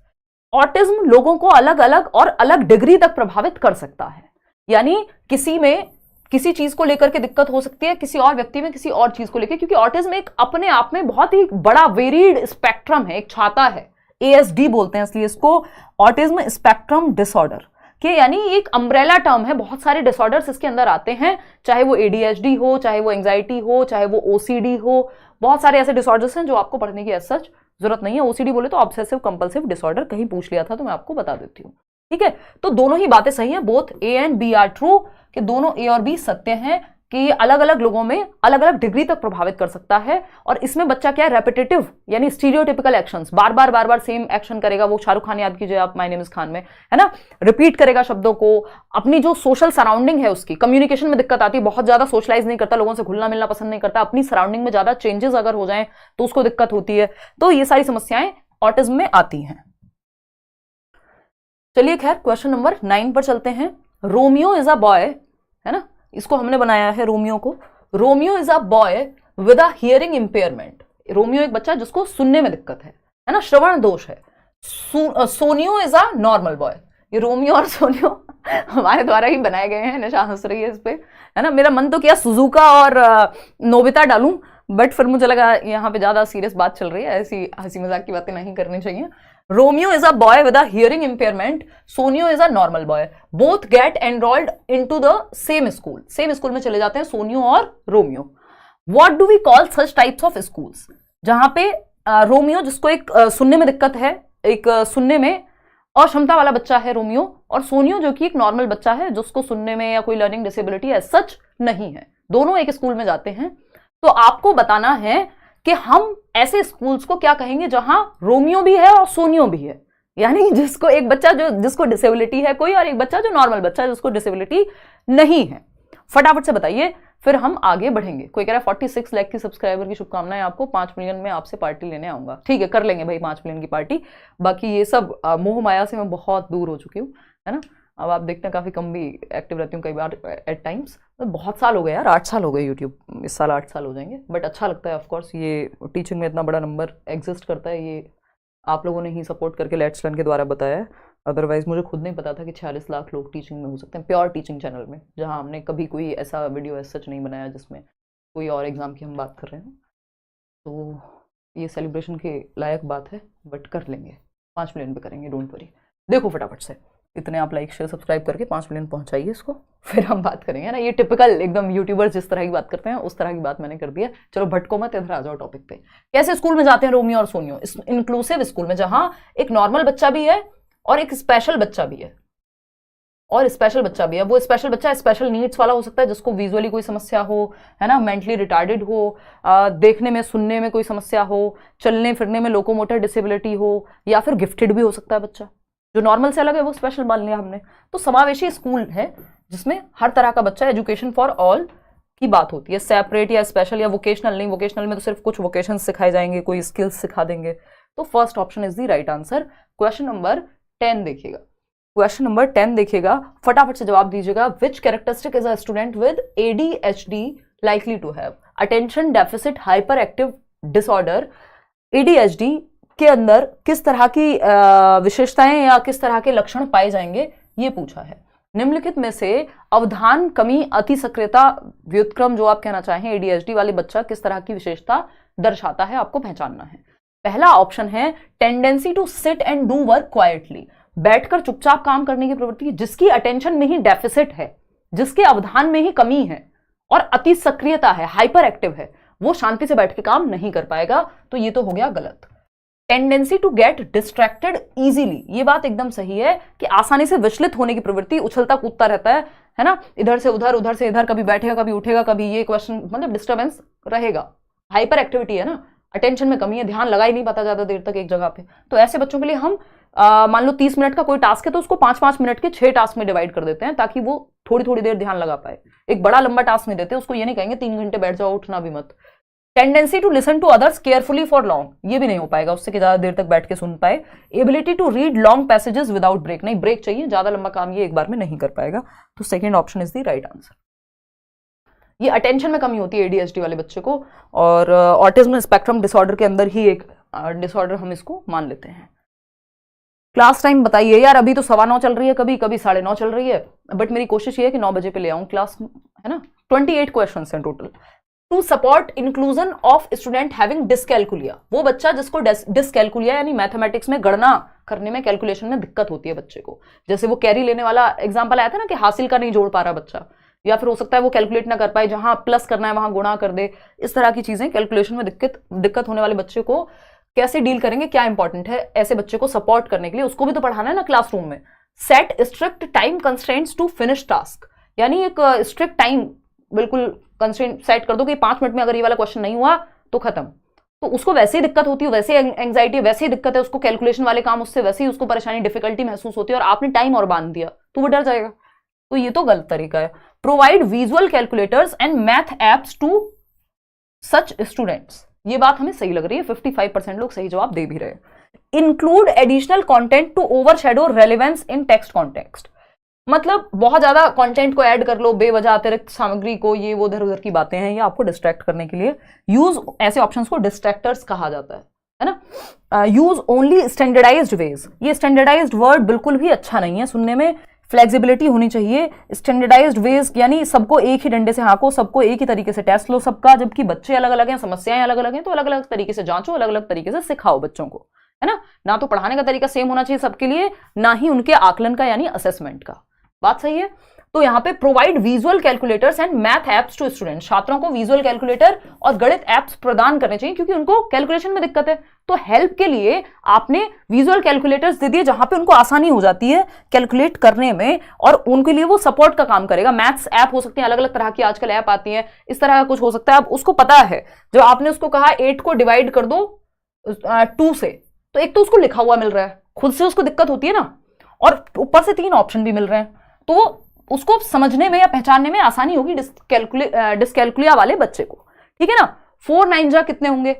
Autism लोगों को अलग अलग और अलग डिग्री तक प्रभावित कर सकता है, यानी किसी में किसी चीज को लेकर के दिक्कत हो सकती है, किसी और व्यक्ति में किसी और चीज को लेकर, क्योंकि ऑटिज्म एक अपने आप में बहुत ही बड़ा वेरिड स्पेक्ट्रम है, एक छाता है। ASD बोलते हैं इसलिए इसको, ऑटिज्म स्पेक्ट्रम डिसऑर्डर के, यानी एक अम्ब्रेला टर्म है, बहुत सारे डिसऑर्डर्स इसके अंदर आते हैं, चाहे वो ADHD हो, चाहे वो एंजाइटी हो, चाहे वो OCD हो, बहुत सारे ऐसे डिसऑर्डर्स हैं जो आपको पढ़ने की सच जरूरत नहीं है। OCD बोले तो ऑब्सेसिव कंपल्सिव डिसऑर्डर, कहीं पूछ लिया था तो मैं आपको बता देती हूँ, ठीक है। तो दोनों ही बातें सही हैं, both A and B are true, कि दोनों A और B सत्य हैं, कि अलग अलग लोगों में अलग अलग डिग्री तक प्रभावित कर सकता है। और इसमें बच्चा क्या है, रेपिटेटिव यानी स्टीरियोटिपिकल एक्शंस, बार बार सेम एक्शन करेगा। वो शाहरुख खान याद कीजिए आप, माय नेम इज खान में, है ना, रिपीट करेगा शब्दों को। अपनी जो सोशल सराउंडिंग है उसकी कम्युनिकेशन में दिक्कत आती है, बहुत ज्यादा सोशलाइज नहीं करता, लोगों से घुलना मिलना पसंद नहीं करता, अपनी सराउंडिंग में ज्यादा चेंजेस अगर हो जाए तो उसको दिक्कत होती है। तो ये सारी समस्याएं ऑटिज्म में आती हैं। चलिए खैर क्वेश्चन नंबर 9 पर चलते हैं। रोमियो इज अ बॉय, है ना, इसको हमने बनाया है रोमियो को। Romeo is a boy with a hearing impairment. Romeo एक बच्चा जिसको सुनने में दिक्कत है ना, श्रवण दोष है। सोनियो इज अ नॉर्मल बॉय। ये रोमियो और सोनियो हमारे द्वारा ही बनाए गए हैं, निशा हंस रही है इस पे, है ना। मेरा मन तो किया सुजुका और नोबिता डालूं, बट फिर मुझे लगा यहाँ पे ज्यादा सीरियस बात चल रही है, ऐसी हंसी मजाक की बातें नहीं करनी चाहिए। Romeo is a boy with a hearing impairment. Sonio is a normal boy. Both get enrolled into the same school. Same school में चले जाते हैं सोनियो और Romeo. What do we call such types of schools? जहां पे Romeo जिसको एक सुनने में दिक्कत है, एक सुनने में अक्षमता वाला बच्चा है रोमियो, और सोनियो जो कि एक नॉर्मल बच्चा है जिसको सुनने में या कोई लर्निंग डिसेबिलिटी है सच नहीं है, दोनों एक स्कूल में जाते हैं। तो आपको बताना है कि हम ऐसे स्कूल्स को क्या कहेंगे जहां रोमियो भी है और सोनियो भी है, यानी जिसको एक बच्चा जो जिसको डिसेबिलिटी है कोई, और एक बच्चा जो नॉर्मल बच्चा है जिसको डिसेबिलिटी नहीं है। फटाफट से बताइए, फिर हम आगे बढ़ेंगे। कोई कह रहा है 46 लाख की सब्सक्राइबर की शुभकामनाएं आपको, 5 मिलियन में आपसे पार्टी लेने आऊंगा। ठीक है, कर लेंगे भाई 5 मिलियन की पार्टी। बाकी ये सब मोह माया से मैं बहुत दूर हो चुकी हूँ, है ना। अब आप देखते हैं काफ़ी कम भी एक्टिव रहती हूँ कई बार एट टाइम्स। तो बहुत साल हो गए यार, 8 साल हो गए यूट्यूब, इस साल 8 साल हो जाएंगे। बट अच्छा लगता है ऑफकोर्स, ये टीचिंग में इतना बड़ा नंबर एग्जिस्ट करता है, ये आप लोगों ने ही सपोर्ट करके लेट्स लर्न के द्वारा बताया है। अदरवाइज मुझे खुद नहीं पता था कि 46 लाख लोग टीचिंग में हो सकते हैं, प्योर टीचिंग चैनल में, जहाँ हमने कभी कोई ऐसा वीडियो ऐसा सच नहीं बनाया जिसमें कोई और एग्जाम की हम बात कर रहे हैं। तो ये सेलिब्रेशन के लायक बात है, बट कर लेंगे, 5 मिलियन पे करेंगे, डोंट वरी। देखो फटाफट से इतने आप लाइक शेयर सब्सक्राइब करके 5 मिलियन पहुंचाइए इसको, फिर हम बात करेंगे ना। ये टिपिकल एकदम यूट्यूबर्स जिस तरह की बात करते हैं उस तरह की बात मैंने कर दी है। चलो भटको मत, इधर आ जाओ टॉपिक पे। कैसे स्कूल में जाते हैं रोमियो और सोनियो? इंक्लूसिव स्कूल में, जहां एक नॉर्मल बच्चा भी है और एक स्पेशल बच्चा भी है, और स्पेशल बच्चा भी है। वो स्पेशल बच्चा स्पेशल नीड्स वाला हो सकता है, जिसको विजुअली कोई समस्या हो, है ना, मेंटली रिटार्डेड हो, देखने में सुनने में कोई समस्या हो, चलने फिरने में लोकोमोटर डिसेबिलिटी हो, या फिर गिफ्टेड भी हो सकता है बच्चा। जो नॉर्मल से अलग है वो स्पेशल मान लिया हमने। तो समावेशी स्कूल है जिसमें हर तरह का बच्चा, एजुकेशन फॉर ऑल की बात होती है, सेपरेट या स्पेशल या वोकेशनल नहीं। वोकेशनल में तो सिर्फ कुछ वोकेशन सिखाए जाएंगे, कोई स्किल्स सिखा देंगे। तो first option is the right answer. Question number 10 देखिएगा, क्वेश्चन नंबर 10 देखिएगा, फटाफट से जवाब दीजिएगा। Which characteristic is a student with ADHD likely to have? Attention deficit hyper active disorder, ADHD के अंदर किस तरह की विशेषताएं या किस तरह के लक्षण पाए जाएंगे, ये पूछा है। निम्नलिखित में से अवधान कमी अति सक्रियता व्युत्क्रम, जो आप कहना चाहें ADHD वाले बच्चा किस तरह की विशेषता दर्शाता है, आपको पहचानना है। पहला ऑप्शन है tendency to sit and do work quietly, बैठकर चुपचाप काम करने की प्रवृत्ति, जिसकी अटेंशन में ही डेफिसिट है, जिसके अवधान में ही कमी है और अति सक्रियता है, हाइपर एक्टिव है, वो शांति से बैठ के काम नहीं कर पाएगा। तो ये तो हो गया गलत। Tendency to get distracted easily, ये बात एकदम सही है कि आसानी से विचलित होने की प्रवृत्ति, उछलता कूदता रहता है ना, इधर से उधर उधर से इधर, कभी बैठेगा कभी उठेगा, कभी ये क्वेश्चन, मतलब डिस्टर्बेंस रहेगा, हाइपर एक्टिविटी है ना, अटेंशन में कमी है, ध्यान लगा ही नहीं पाता ज्यादा देर तक एक जगह पे। तो ऐसे बच्चों के लिए हम मान लो 30 मिनट का कोई टास्क है तो उसको 5-5 मिनट के 6 टास्क में डिवाइड कर देते हैं, ताकि वो थोड़ी थोड़ी देर ध्यान लगा पाए। एक बड़ा लंबा टास्क नहीं देते उसको, ये नहीं कहेंगे 3 घंटे बैठ जाओ, उठना भी मत। Tendency to listen to others carefully for long, ये भी नहीं हो पाएगा उससे कि ज्यादा देर तक बैठ के सुन पाए। Ability to read long passages without break, नहीं, ब्रेक चाहिए, ज्यादा लंबा काम ये एक बार में नहीं कर पाएगा। तो second option is the right answer. ये अटेंशन में कमी होती है ADHD वाले बच्चे को, और ऑटिज्म स्पेक्ट्रम डिसऑर्डर के अंदर ही एक डिसऑर्डर हम इसको मान लेते हैं। क्लास टाइम बताइए यार, अभी तो 9:15 चल रही है, कभी कभी 9:30 चल रही है, बट मेरी कोशिश ये है कि 9 बजे पे ले आऊं क्लास, है ना। 28 क्वेश्चन हैं total. To support inclusion of student having dyscalculia, वो बच्चा जिसको डिसकैलकुलिया यानी मैथमेटिक्स में गणना करने में, कैलकुलेशन में दिक्कत होती है बच्चे को। जैसे वो कैरी लेने वाला एग्जांपल आया था ना कि हासिल का नहीं जोड़ पा रहा बच्चा, या फिर हो सकता है वो कैलकुलेट ना कर पाए, जहां प्लस करना है वहां गुणा कर दे। इस तरह की चीजें, कैलकुलेशन में दिक्कत होने वाले बच्चे को कैसे डील करेंगे, क्या इंपॉर्टेंट है ऐसे बच्चे को सपोर्ट करने के लिए, उसको भी तो पढ़ाना है ना क्लासरूम में। Set strict time constraints to finish task, यानी एक स्ट्रिक्ट टाइम बिल्कुल कंस्ट्रेंट सेट कर दो कि 5 मिनट में अगर ये वाला क्वेश्चन नहीं हुआ तो खत्म। तो उसको वैसे ही दिक्कत होती है, वैसे एंग्जाइटी, वैसे ही दिक्कत है उसको, कैलकुलेशन वाले काम उससे वैसे ही उसको परेशानी, डिफिकल्टी महसूस होती है, और आपने टाइम और बांध दिया तो वो डर जाएगा। तो ये तो गलत तरीका है। Provide visual calculators and math apps to such students, ये बात हमें सही लग रही है, 55% लोग सही जवाब दे भी रहे हैं। Include additional content to overshadow relevance in text context, मतलब बहुत ज्यादा कंटेंट को ऐड कर लो, बेवजह अतिरिक्त सामग्री को, ये वो इधर उधर की बातें हैं, ये आपको डिस्ट्रैक्ट करने के लिए यूज, ऐसे ऑप्शंस को डिस्ट्रैक्टर्स कहा जाता है ना। यूज ओनली स्टैंडर्डाइज्ड वेज, ये स्टैंडर्डाइज्ड वर्ड बिल्कुल भी अच्छा नहीं है सुनने में, फ्लेक्सिबिलिटी होनी चाहिए। स्टैंडर्डाइज्ड वेज यानी सबको एक ही डंडे से हांको, सबको एक ही तरीके से टेस्ट लो सबका, जबकि बच्चे अलग अलग हैं, समस्याएं अलग अलग हैं, तो अलग अलग तरीके से जांचो, अलग अलग तरीके से सिखाओ बच्चों को, है ना। ना तो पढ़ाने का तरीका सेम होना चाहिए सबके लिए, ना ही उनके आकलन का यानी असेसमेंट का। बात सही है। तो यहां पे provide visual calculators and math apps to student, छात्रों को विजुअल कैलकुलेटर और गणित एप्स प्रदान करने चाहिए क्योंकि उनको कैलकुलेशन में दिक्कत है। तो हेल्प के लिए आपने विजुअल कैलकुलेटर्स दे दिए जहां पे उनको आसानी हो जाती है कैलकुलेट करने में, और उनके लिए वो सपोर्ट का काम करेगा। मैथ्स ऐप हो सकती है, अलग अलग तरह की आजकल ऐप आती है, इस तरह का कुछ हो सकता है। अब उसको पता है, जो आपने उसको कहा 8 को डिवाइड कर दो 2 से, तो एक तो उसको लिखा हुआ मिल रहा है, खुद से उसको दिक्कत होती है ना, और ऊपर से 3 ऑप्शन भी मिल रहे हैं, तो उसको समझने में या पहचानने में आसानी होगी डिस्कैलकुलिया वाले बच्चे को, ठीक है ना। 4 9 जा कितने होंगे,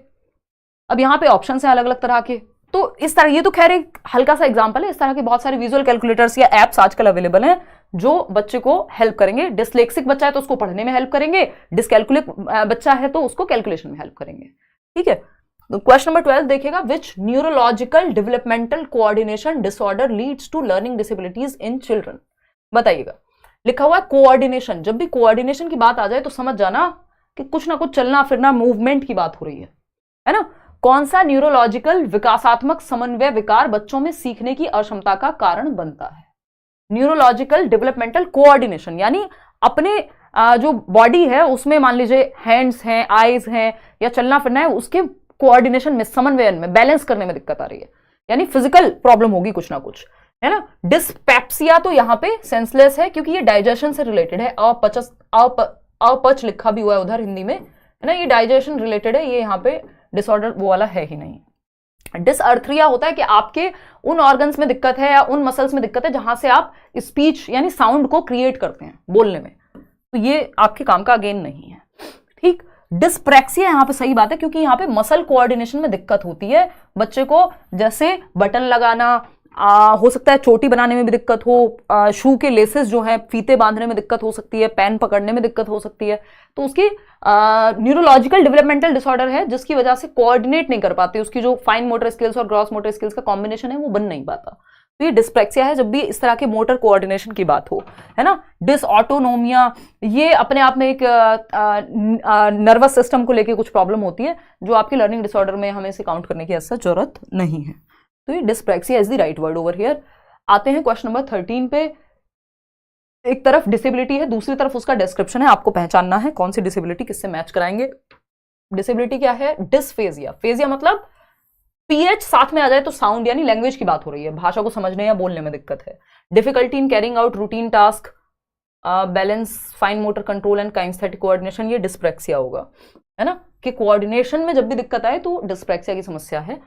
अब यहां पे ऑप्शन है अलग अलग तरह के। तो इस तरह, ये तो खैर एक हल्का सा एग्जांपल है, इस तरह के बहुत सारे विजुअल कैलकुलेटर्स या एप्स आजकल अवेलेबल हैं जो बच्चे को हेल्प करेंगे। डिसलेक्सिक बच्चा है तो उसको पढ़ने में हेल्प करेंगे, डिसकैलकुलेट बच्चा है तो उसको कैलकुलेशन में हेल्प करेंगे, ठीक है। तो क्वेश्चन नंबर 12 देखिएगा, which neurological developmental coordination disorder leads to learning disabilities in children, बताइएगा। लिखा हुआ है कोऑर्डिनेशन, जब भी कोऑर्डिनेशन की बात आ जाए तो समझ जाना कि कुछ ना कुछ चलना फिरना, मूवमेंट की बात हो रही है ना। कौन सा न्यूरोलॉजिकल विकासात्मक समन्वय विकार बच्चों में सीखने की अक्षमता का कारण बनता है। न्यूरोलॉजिकल डेवलपमेंटल कोऑर्डिनेशन यानी अपने जो बॉडी है उसमें मान लीजिए हैंड्स हैं, आईज हैं, या चलना फिरना है, उसके कोऑर्डिनेशन में, समन्वयन में, बैलेंस करने में दिक्कत आ रही है, यानी फिजिकल प्रॉब्लम होगी कुछ ना कुछ, है ना। डिस्पेप्सिया तो यहां पे सेंसलेस है क्योंकि ये डाइजेशन से रिलेटेड है, अपच लिखा भी हुआ है उधर हिंदी में, है ना, ये डाइजेशन रिलेटेड है, ये यहाँ पे डिसऑर्डर वो वाला है ही नहीं। डिसअर्थरिया होता है कि आपके उन ऑर्गन्स में दिक्कत है या उन मसल्स में दिक्कत है जहां से आप स्पीच यानी साउंड को क्रिएट करते हैं बोलने में, तो ये आपके काम का अगेन नहीं है, ठीक। डिस्प्रैक्सिया यहां पे सही बात है क्योंकि यहां पे मसल कोऑर्डिनेशन में दिक्कत होती है बच्चे को, जैसे बटन लगाना, हो सकता है चोटी बनाने में भी दिक्कत हो, शू के लेसेस जो है फीते बांधने में दिक्कत हो सकती है, पेन पकड़ने में दिक्कत हो सकती है, तो उसकी न्यूरोलॉजिकल डेवलपमेंटल डिसऑर्डर है जिसकी वजह से कोऑर्डिनेट नहीं कर पाती, उसकी जो फाइन मोटर स्किल्स और ग्रॉस मोटर स्किल्स का कॉम्बिनेशन है वो बन नहीं पाता। तो ये डिस्प्रैक्सिया है जब भी इस तरह के मोटर कोऑर्डिनेशन की बात हो, है ना। डिसऑटोनोमिया, ये अपने आप में एक नर्वस सिस्टम को लेके कुछ प्रॉब्लम होती है जो आपके लर्निंग डिसऑर्डर में हमें इसे काउंट करने की ऐसा जरूरत नहीं है। तो ये dyspraxia is the right word over here. आते हैं क्वेश्चन नंबर 13 पे। एक तरफ डिसेबिलिटी है, दूसरी तरफ उसका डिस्क्रिप्शन है, आपको पहचानना है कौन सी डिसेबिलिटी किससे मैच कराएंगे। डिसेबिलिटी क्या है? डिस्फेजिया। फेजिया मतलब पीएच साथ में आ जाए तो साउंड यानी लैंग्वेज की बात हो रही है, भाषा को समझने या बोलने में दिक्कत है। Difficulty in carrying out routine task, balance, fine motor control and kinesthetic coordination, ये डिस्प्रैक्सिया होगा, है ना, कि कोऑर्डिनेशन में जब भी दिक्कत आए तो डिस्प्रैक्सिया की समस्या है।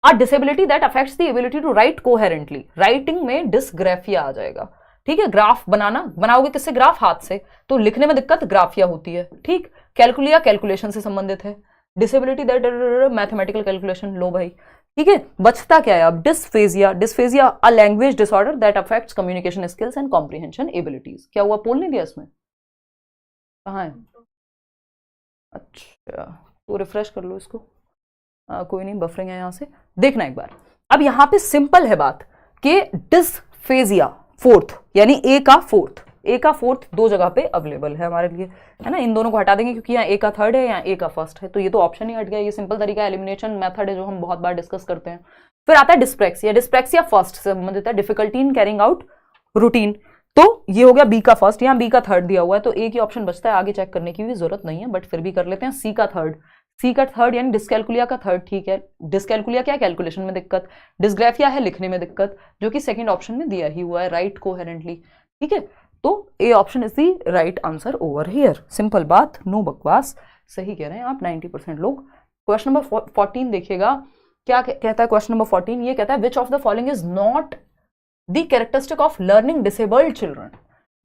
A disability that affects the ability to write coherently, writing में डिस्ग्राफिया आ जाएगा, ठीक है। ग्राफ बनाओगे किससे? ग्राफ, हाथ से, तो लिखने में दिक्कत ग्राफिया होती है, ठीक। कैलकुलिया कैलकुलेशन से संबंधित है। डिसेबिलिटी दैट मैथमेटिकल कैलकुलेशन, लो भाई, ठीक है। बचता क्या है अब? Dysphagia. Dysphagia a language disorder that affects communication skills and comprehension abilities. क्या हुआ? पोल नहीं दिया इसमें, कहाँ है? अच्छा, तो रिफ्रेश कर लो इसको। कोई नहीं, बफरिंग है यहां से, देखना एक बार। अब यहां पे सिंपल है बात कि डिस्फेजिया फोर्थ, यानी ए का फोर्थ दो जगह पे अवेलेबल है हमारे लिए, है ना। इन दोनों को हटा देंगे क्योंकि यहाँ ए का थर्ड है, यहाँ ए का फर्स्ट है, तो ये तो ऑप्शन ही हट गया। ये सिंपल तरीका एलिमिनेशन मेथड है जो हम बहुत बार डिस्कस करते हैं। फिर आता है डिस्प्रेक्सिया फर्स्ट से संबंधित है, difficulty in carrying out routine, तो ये हो गया बी का फर्स्ट, यहाँ बी का थर्ड दिया हुआ है, तो ए की ऑप्शन बचता है, आगे चेक करने की भी जरूरत नहीं है, बट फिर भी कर लेते हैं। सी का थर्ड यानी डिस्कैलकुलिया का थर्ड, ठीक है। डिस्कैलकुलिया क्या, कैलकुलेशन में दिक्कत, डिस्ग्राफिया है लिखने में दिक्कत, जो कि सेकंड ऑप्शन में दिया ही हुआ है, राइट कोहेरेंटली, ठीक है। तो A option is the right answer over here. Simple बात, नो बकवास, सही कह रहे हैं आप 90% लोग। क्वेश्चन नंबर 14 देखिएगा, क्या कहता है क्वेश्चन नंबर 14, ये कहता है which of the following is not the characteristic of learning disabled children.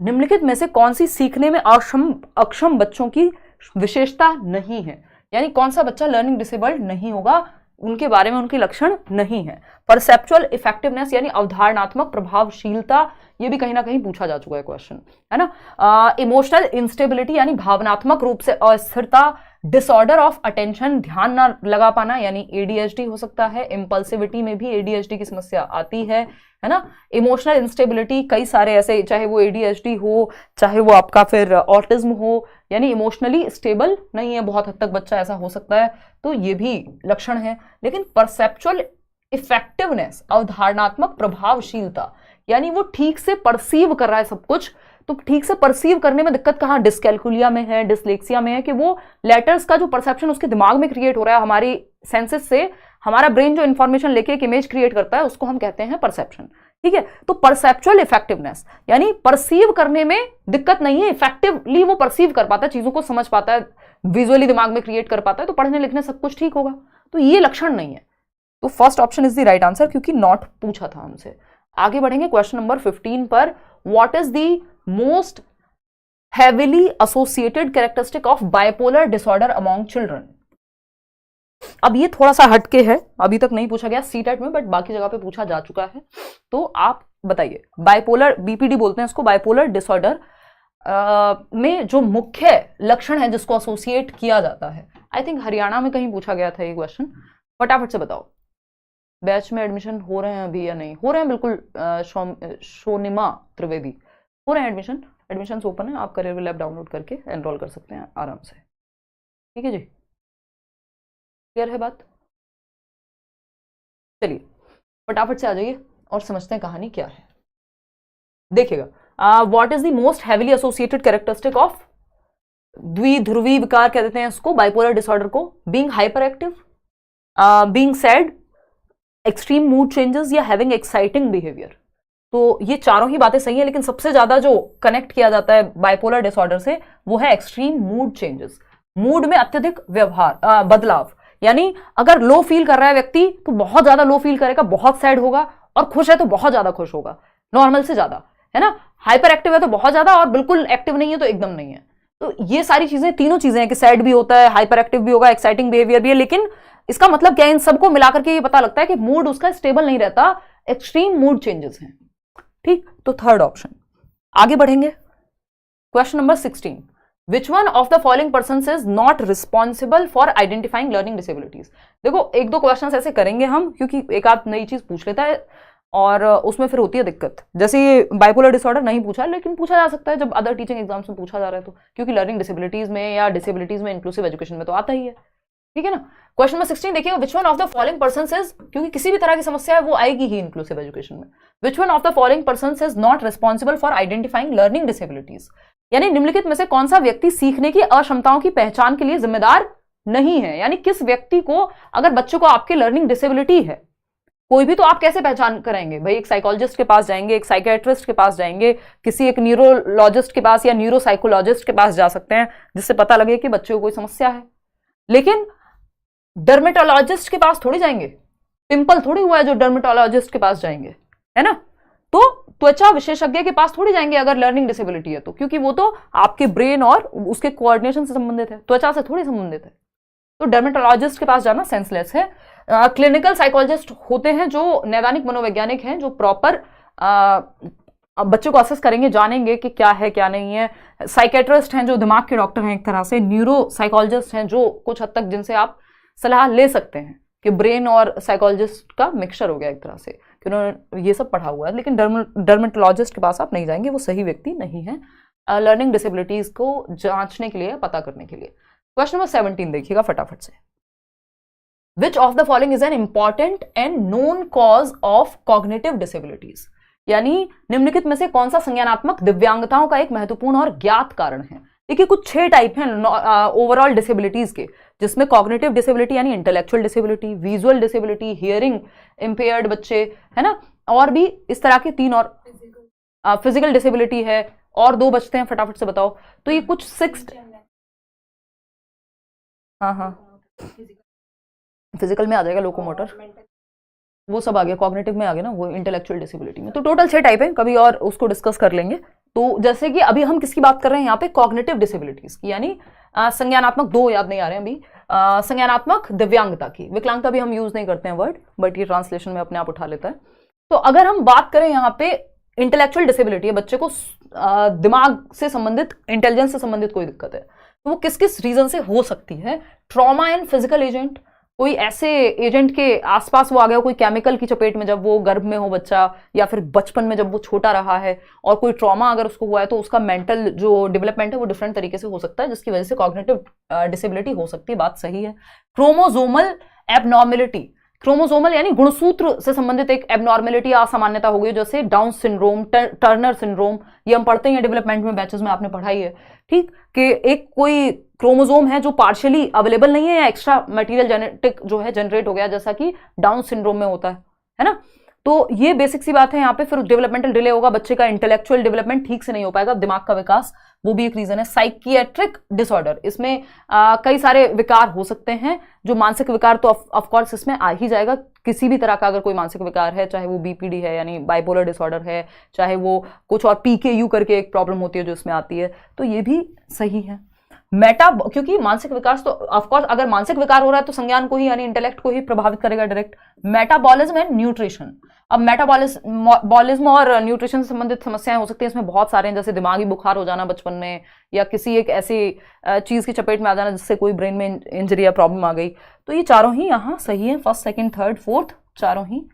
निम्नलिखित में से कौन सी सीखने में अक्षम बच्चों की विशेषता नहीं है, यानी कौन सा बच्चा लर्निंग डिसेबल्ड नहीं होगा, उनके बारे में उनके लक्षण नहीं है। परसेप्चुअल इफेक्टिवनेस यानी अवधारणात्मक प्रभावशीलता, ये भी कहीं ना कहीं पूछा जा चुका है क्वेश्चन, है ना। इमोशनल इंस्टेबिलिटी यानी भावनात्मक रूप से अस्थिरता, डिसऑर्डर ऑफ अटेंशन ध्यान ना लगा पाना यानी एडीएचडी हो सकता है, इम्पल्सिविटी में भी एडीएचडी की समस्या आती है ना। इमोशनल इंस्टेबिलिटी कई सारे ऐसे, चाहे वो एडीएचडी हो चाहे वो आपका फिर ऑटिज्म हो, यानी इमोशनली स्टेबल नहीं है, बहुत हद तक बच्चा ऐसा हो सकता है, तो ये भी लक्षण है। लेकिन परसेप्चुअल इफेक्टिवनेस अवधारणात्मक प्रभावशीलता, यानी वो ठीक से परसीव कर रहा है सब कुछ, तो ठीक से परसीव करने में दिक्कत कहाँ, डिस्कैलकुलिया में है, डिसलेक्सिया में है, कि वो लेटर्स का जो परसेप्शन उसके दिमाग में क्रिएट हो रहा है, हमारी सेंसेस से हमारा ब्रेन जो इंफॉर्मेशन लेके एक इमेज क्रिएट करता है, उसको हम कहते हैं परसेप्शन, ठीक है। तो परसेप्चुअल इफेक्टिवनेस यानी परसीव करने में दिक्कत नहीं है, इफेक्टिवली वो परसीव कर पाता है, चीजों को समझ पाता है, विजुअली दिमाग में क्रिएट कर पाता है, तो पढ़ने लिखने सब कुछ ठीक होगा, तो ये लक्षण नहीं है। तो first option is the right answer, क्योंकि नॉट पूछा था हमसे। आगे बढ़ेंगे क्वेश्चन नंबर 15 पर, what is the most heavily associated characteristic of bipolar disorder among children. अब ये थोड़ा सा हटके है, अभी तक नहीं पूछा गया सीटेट में, बट बाकी जगह पे पूछा जा चुका है, तो आप बताइए। बाइपोलर, बीपीडी बोलते हैं इसको, बाइपोलर डिसऑर्डर में जो मुख्य लक्षण है जिसको एसोसिएट किया जाता है, आई थिंक हरियाणा में कहीं पूछा गया था ये क्वेश्चन, फटाफट से बताओ। बैच में एडमिशन हो रहे हैं अभी या नहीं हो रहे हैं? बिल्कुल शोनिमा त्रिवेदी, हो रहे हैं एडमिशन ओपन है, आप करियर लैब डाउनलोड करके एनरोल कर सकते हैं आराम से, ठीक है जी, क्लियर है बात। चलिए फटाफट से आ जाइए और समझते हैं कहानी क्या है। देखिएगा, what is the most heavily associated characteristic of द्विध्रुवी विकार कह देते हैं इसको, बाइपोलर डिसऑर्डर को, being hyper active, being sad, extreme mood changes या हैविंग एक्साइटिंग बिहेवियर। तो ये चारों ही बातें सही है, लेकिन सबसे ज्यादा जो कनेक्ट किया जाता है बाइपोलर डिसऑर्डर से वो है एक्सट्रीम मूड चेंजेस, मूड में अत्यधिक व्यवहार बदलाव, यानी अगर लो फील कर रहा है व्यक्ति तो बहुत ज्यादा लो फील करेगा, बहुत सैड होगा, और खुश है तो बहुत ज्यादा खुश होगा, नॉर्मल से ज्यादा, है ना। हाइपर एक्टिव है तो बहुत ज्यादा, और बिल्कुल एक्टिव नहीं है तो एकदम नहीं है। तो ये सारी चीजें, तीनों चीजें हैं कि सैड भी होता है, हाइपर एक्टिव भी होगा, एक्साइटिंग बिहेवियर भी है, लेकिन इसका मतलब क्या है, इन सबको मिलाकर के ये पता लगता है कि मूड उसका स्टेबल नहीं रहता, एक्सट्रीम मूड चेंजेस हैं, ठीक। तो थर्ड ऑप्शन। आगे बढ़ेंगे, question number 16, which one of the following persons is not responsible for identifying learning disabilities. देखो एक दो क्वेश्चन ऐसे करेंगे हम, क्योंकि एक आध नई चीज पूछ लेता है और उसमें फिर होती है दिक्कत। जैसे ये बाइपोलर डिसऑर्डर नहीं पूछा, लेकिन पूछा जा सकता है जब अदर टीचिंग एग्जाम्स में पूछा जा रहा है, तो क्योंकि लर्निंग डिसेबिलिटीज में या डिसेबिलिटीज में इंक्लूसिव एजुकेशन में तो आता ही है, ठीक है ना। क्वेश्चन नंबर 16 देखिए, which one of the following persons is, क्योंकि किसी भी तरह की समस्या है वो आएगी ही इंक्लूसिव एजुकेशन में, which one of the following persons is not responsible for identifying learning disabilities, यानी निम्नलिखित में से कौन सा व्यक्ति सीखने की अक्षमताओं की पहचान के लिए जिम्मेदार नहीं है, यानी किस व्यक्ति को, अगर बच्चों को आपके लर्निंग डिसेबिलिटी है कोई भी, तो आप कैसे पहचान करेंगे भाई? एक साइकोलॉजिस्ट के पास जाएंगे, एक साइकेट्रिस्ट के पास जाएंगे, किसी एक न्यूरोलॉजिस्ट के पास या न्यूरोसाइकोलॉजिस्ट के पास जा सकते हैं जिससे पता लगे कि बच्चे को कोई समस्या है, लेकिन डर्मेटोलॉजिस्ट के पास थोड़ी जाएंगे, पिंपल थोड़ी हुआ है जो डर्मेटोलॉजिस्ट के पास जाएंगे, है ना। तो त्वचा विशेषज्ञ के पास थोड़ी जाएंगे अगर लर्निंग डिसेबिलिटी है तो, क्योंकि वो तो आपके ब्रेन और उसके कोऑर्डिनेशन से संबंधित है, त्वचा से थोड़ी संबंधित है, तो डर्मेटोलॉजिस्ट के पास जाना सेंसलेस है। क्लिनिकल साइकोलॉजिस्ट होते हैं जो नैदानिक मनोवैज्ञानिक हैं, जो प्रॉपर बच्चों को असेस करेंगे, जानेंगे कि क्या है क्या नहीं है। साइकेट्रिस्ट हैं जो दिमाग के डॉक्टर हैं एक तरह से, न्यूरो साइकोलॉजिस्ट हैं जो कुछ हद तक जिनसे आप सलाह ले सकते हैं कि ब्रेन और साइकोलॉजिस्ट का मिक्सचर हो गया एक तरह से, कि उन्होंने ये सब पढ़ा हुआ है, लेकिन डर्मेटोलॉजिस्ट के पास आप नहीं जाएंगे, वो सही व्यक्ति नहीं है लर्निंग डिसेबिलिटीज को जांचने के लिए, पता करने के लिए। क्वेश्चन नंबर 17 देखिएगा फटाफट से। Which of the following is an important and known cause of cognitive disabilities, यानी निम्नलिखित में से कौन सा संज्ञानात्मक दिव्यांगताओं का एक महत्वपूर्ण और ज्ञात कारण है। देखिए कुछ 6 टाइप हैं ओवरऑल डिसेबिलिटीज के, जिसमें कॉग्निटिव डिसेबिलिटी यानी intellectual disability, visual disability, hearing impaired बच्चे, है ना, और भी इस तरह के 3 और फिजिकल डिसेबिलिटी है, और 2 बचते हैं, फटाफट से बताओ। तो ये कुछ 6, हाँ फिजिकल में आ जाएगा लोकोमोटर, वो सब आ गया, कॉग्निटिव में आ गया ना, वो इंटेलेक्चुअल डिसेबिलिटी में। तो टोटल 6 टाइप है, कभी और उसको डिस्कस कर लेंगे। तो जैसे कि अभी हम किसकी बात कर रहे हैं यहाँ पे, कॉग्निटिव डिसेबिलिटीज की, यानी संज्ञानात्मक, 2 याद नहीं आ रहे हैं अभी, संज्ञानात्मक दिव्यांगता की। विकलांगता भी हम यूज नहीं करते हैं वर्ड, बट ये ट्रांसलेशन में अपने आप उठा लेता है। तो अगर हम बात करें यहाँ पे इंटेलेक्चुअल डिसेबिलिटी है, बच्चे को दिमाग से संबंधित, इंटेलिजेंस से संबंधित कोई दिक्कत है, तो वो किस किस रीजन से हो सकती है। ट्रॉमा एंड फिजिकल एजेंट, कोई ऐसे एजेंट के आसपास वो आ गया, कोई केमिकल की चपेट में जब वो गर्भ में हो बच्चा, या फिर बचपन में जब वो छोटा रहा है, और कोई ट्रॉमा अगर उसको हुआ है, तो उसका मेंटल जो डेवलपमेंट है वो डिफरेंट तरीके से हो सकता है, जिसकी वजह से कॉग्निटिव डिसेबिलिटी हो सकती है, बात सही है। क्रोमोसोमल एबनॉर्मेलिटी, क्रोमोसोमल यानी गुणसूत्र से संबंधित एक एबनॉर्मेलिटी, असामान्यता हो गई, जैसे डाउन सिंड्रोम, टर्नर सिंड्रोम, ये हम पढ़ते हैं डेवलपमेंट में बैचेस में, आपने पढ़ाई है, ठीक, कि एक कोई क्रोमोसोम है जो पार्शियली अवेलेबल नहीं है, या एक्स्ट्रा मटेरियल जेनेटिक जो है जनरेट हो गया, जैसा कि डाउन सिंड्रोम में होता है ना। तो ये बेसिक सी बात है यहाँ पे। फिर डेवलपमेंटल डिले होगा, बच्चे का इंटेलेक्चुअल डेवलपमेंट ठीक से नहीं हो पाएगा, दिमाग का विकास, वो भी एक रीजन है। साइकियाट्रिक डिसऑर्डर, इसमें कई सारे विकार हो सकते हैं, जो मानसिक विकार तो ऑफ कोर्स इसमें आ ही जाएगा, किसी भी तरह का अगर कोई मानसिक विकार है, चाहे वो बीपीडी है यानी बाइपोलर डिसऑर्डर है, चाहे वो कुछ और पीकेयू करके एक प्रॉब्लम होती है जो इसमें आती है, तो ये भी सही है। क्योंकि मानसिक विकास तो ऑफकोर्स, अगर मानसिक विकार हो रहा है तो संज्ञान को ही यानी इंटेलेक्ट को ही प्रभावित करेगा डायरेक्ट। मेटाबॉलिज्म एंड न्यूट्रिशन, अब मेटाबॉलिज्म और न्यूट्रिशन से संबंधित समस्याएं हो सकती हैं, इसमें बहुत सारे हैं, जैसे दिमागी बुखार हो जाना बचपन में, या किसी एक ऐसी चीज की चपेट में आ जाना जिससे कोई ब्रेन में इंजरी या प्रॉब्लम आ गई। तो ये चारों ही यहाँ सही है, फर्स्ट सेकंड थर्ड फोर्थ चारों ही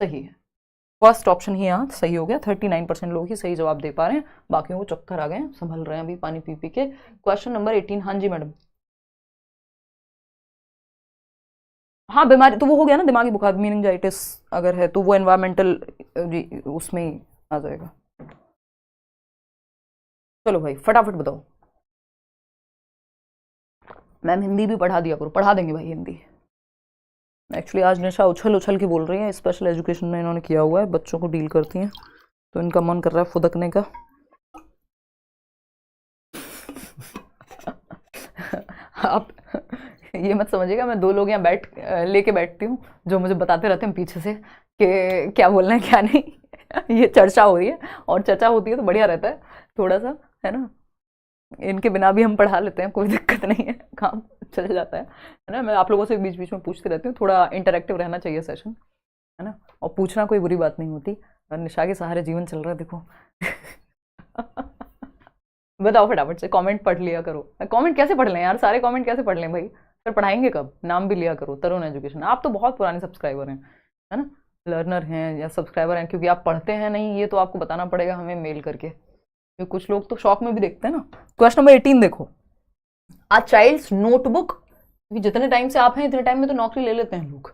सही है। फर्स्ट ऑप्शन ही यहाँ सही हो गया, 39% लोग ही सही जवाब दे पा रहे हैं, बाकियों को चक्कर आ गए हैं, संभल रहे हैं अभी पानी पी पी के। क्वेश्चन नंबर 18, हाँ जी मैडम। हाँ बीमारी तो वो हो गया ना, दिमागी बुखार मीनिंजाइटिस अगर है तो वो एनवायरमेंटल उसमें ही आ जाएगा। चलो भाई फटाफट बताओ। मैम हिंदी भी पढ़ा दिया करो, पढ़ा देंगे भाई हिंदी। एक्चुअली आज निशा उछल उछल के बोल रही है, स्पेशल एजुकेशन में इन्होंने किया हुआ है, बच्चों को डील करती हैं, तो इनका मन कर रहा है फुदकने का। आप ये मत समझिएगा मैं 2 लोग यहाँ लेके बैठती हूँ जो मुझे बताते रहते हैं पीछे से कि क्या बोलना है क्या नहीं। ये चर्चा हो रही है, और चर्चा होती है तो बढ़िया रहता है थोड़ा सा, है ना। इनके बिना भी हम पढ़ा लेते हैं, कोई दिक्कत नहीं है, काम चल जाता है ना। मैं आप लोगों से बीच बीच में पूछती रहती हूँ, थोड़ा इंटरेक्टिव रहना चाहिए सेशन, है ना, और पूछना कोई बुरी बात नहीं होती। और निशा के सहारे जीवन चल रहा है देखो। बताओ फटाफट से, कमेंट पढ़ लिया करो। कमेंट कैसे पढ़ लें यार, सारे कमेंट कैसे पढ़ लें भाई, फिर पढ़ाएंगे कब। नाम भी लिया करो, तरुण एजुकेशन। आप तो बहुत पुराने सब्सक्राइबर हैं, है ना, लर्नर हैं या सब्सक्राइबर हैं, क्योंकि आप पढ़ते हैं नहीं, ये तो आपको बताना पड़ेगा हमें मेल करके, क्योंकि कुछ लोग तो शौक में भी देखते हैं ना। क्वेश्चन नंबर 18 देखो, आ चाइल्ड्स नोटबुक, जितने टाइम से आप हैं इतने टाइम में तो नौकरी ले लेते हैं लोग,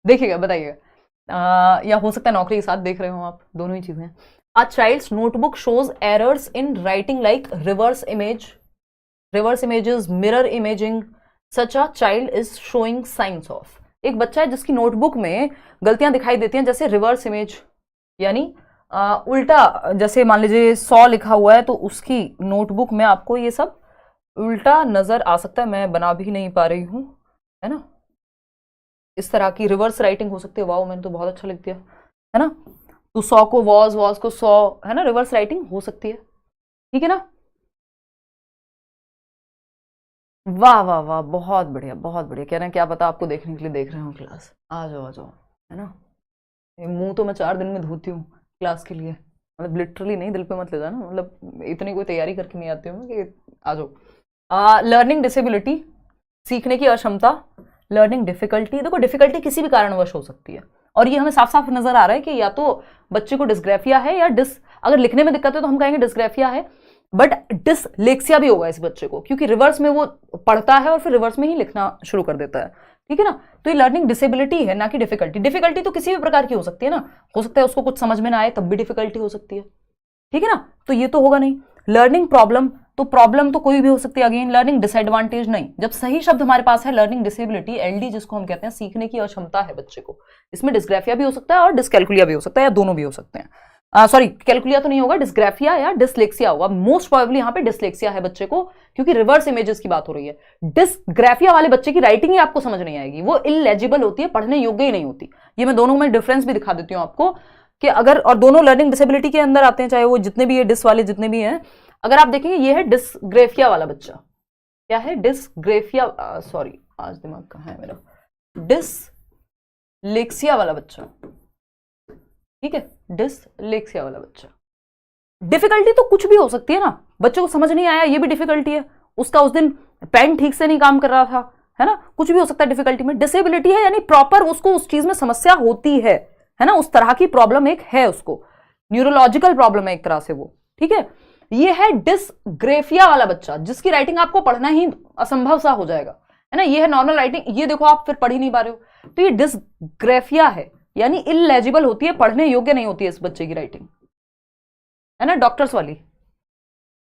देखिएगा बताइएगा, या हो सकता है नौकरी के साथ देख रहे हो आप, दोनों ही चीजें। A child's notebook shows errors in writing like reverse images, mirror imaging. Such a child is showing signs of. एक बच्चा है जिसकी नोटबुक में गलतियां दिखाई देती हैं, जैसे रिवर्स इमेज यानी उल्टा, जैसे मान लीजिए 100 लिखा हुआ है तो उसकी नोटबुक में आपको ये सब उल्टा नजर आ सकता है। मैं बना भी नहीं पा रही हूँ, है ना, इस तरह की रिवर्स राइटिंग हो सकती है। वाओ, मैंने तो बहुत अच्छा लिख दिया, है ना। तो 100 को वॉज को 100, है ना, रिवर्स राइटिंग हो सकती है, ठीक है ना। वाह वाह वाह, बहुत बढ़िया बहुत बढ़िया। कह रहे हैं क्या पता आपको देखने के लिए देख रहे हो क्लास, आ जाओ, है ना। मुंह तो मैं 4 दिन में धोती हूँ क्लास के लिए, मतलब लिटरली नहीं, दिल पे मत ले जाना, मतलब इतनी कोई तैयारी करके नहीं आती हूँ कि आ जाओ। लर्निंग डिसेबिलिटी, सीखने की अक्षमता, लर्निंग डिफिकल्टी। देखो डिफिकल्टी किसी भी कारणवश हो सकती है, और ये हमें साफ साफ नजर आ रहा है कि या तो बच्चे को डिस्ग्राफिया है या अगर लिखने में दिक्कत है तो हम कहेंगे डिस्ग्राफिया है, बट डिसलेक्सिया भी होगा इस बच्चे को, क्योंकि रिवर्स में वो पढ़ता है और फिर रिवर्स में ही लिखना शुरू कर देता है। ठीक है ना, तो ये लर्निंग डिसेबिलिटी है, ना कि डिफिकल्टी। डिफिकल्टी तो किसी भी प्रकार की हो सकती है ना, हो सकता है उसको कुछ समझ में ना आए तब भी डिफिकल्टी हो सकती है। ठीक है ना, तो ये तो होगा नहीं। लर्निंग प्रॉब्लम तो कोई भी हो सकती है। अगेन लर्निंग डिसएडवांटेज नहीं, जब सही शब्द हमारे पास है लर्निंग डिसेबिलिटी, एलडी जिसको हम कहते हैं, सीखने की अक्षमता है बच्चे को। इसमें डिस्ग्राफिया भी हो सकता है और डिसकैलकुलिया भी हो सकता है, या दोनों भी हो सकते हैं। सॉरी, कैलकुलिया तो नहीं होगा, डिस्ग्राफिया या डिसलेक्सिया होगा। मोस्ट प्रोबेबली यहाँ पे डिसलेक्सिया है बच्चे को, क्योंकि रिवर्स इमेजेस की बात हो रही है। डिसग्राफिया वाले बच्चे की राइटिंग ही आपको समझ नहीं आएगी, वो इलेजिबल होती है, पढ़ने योग्य ही नहीं होती। ये मैं दोनों में डिफरेंस भी दिखा देती हूँ आपको कि अगर, और दोनों लर्निंग डिसेबिलिटी के अंदर आते हैं, चाहे वो जितने भी ये डिस वाले जितने भी हैं। अगर आप देखेंगे ये है डिसग्राफिया वाला बच्चा, क्या है डिसग्राफिया, सॉरी आज दिमाग कहाँ है मेरा, डिसलेक्सिया वाला बच्चा। ठीक है, डिसलेक्सिया वाला बच्चा। डिफिकल्टी तो कुछ भी हो सकती है ना, बच्चे को समझ नहीं आया ये भी डिफिकल्टी है, उसका उस दिन पेन ठीक से नहीं काम कर रहा था, है ना, कुछ भी हो सकता है डिफिकल्टी में। डिसेबिलिटी है यानी प्रॉपर उसको उस चीज में समस्या होती है ना, उस तरह की प्रॉब्लम एक है उसको, न्यूरोलॉजिकल प्रॉब्लम है एक तरह से वो। ठीक है, ये है डिसग्राफिया वाला बच्चा, जिसकी राइटिंग आपको पढ़ना ही असंभव सा हो जाएगा, है ना। ये है नॉर्मल राइटिंग, ये देखो आप फिर पढ़ ही नहीं पा रहे हो, तो ये डिसग्राफिया है, यानी इलेजिबल होती है, पढ़ने योग्य नहीं होती है इस बच्चे की राइटिंग, है ना। डॉक्टर्स वाली,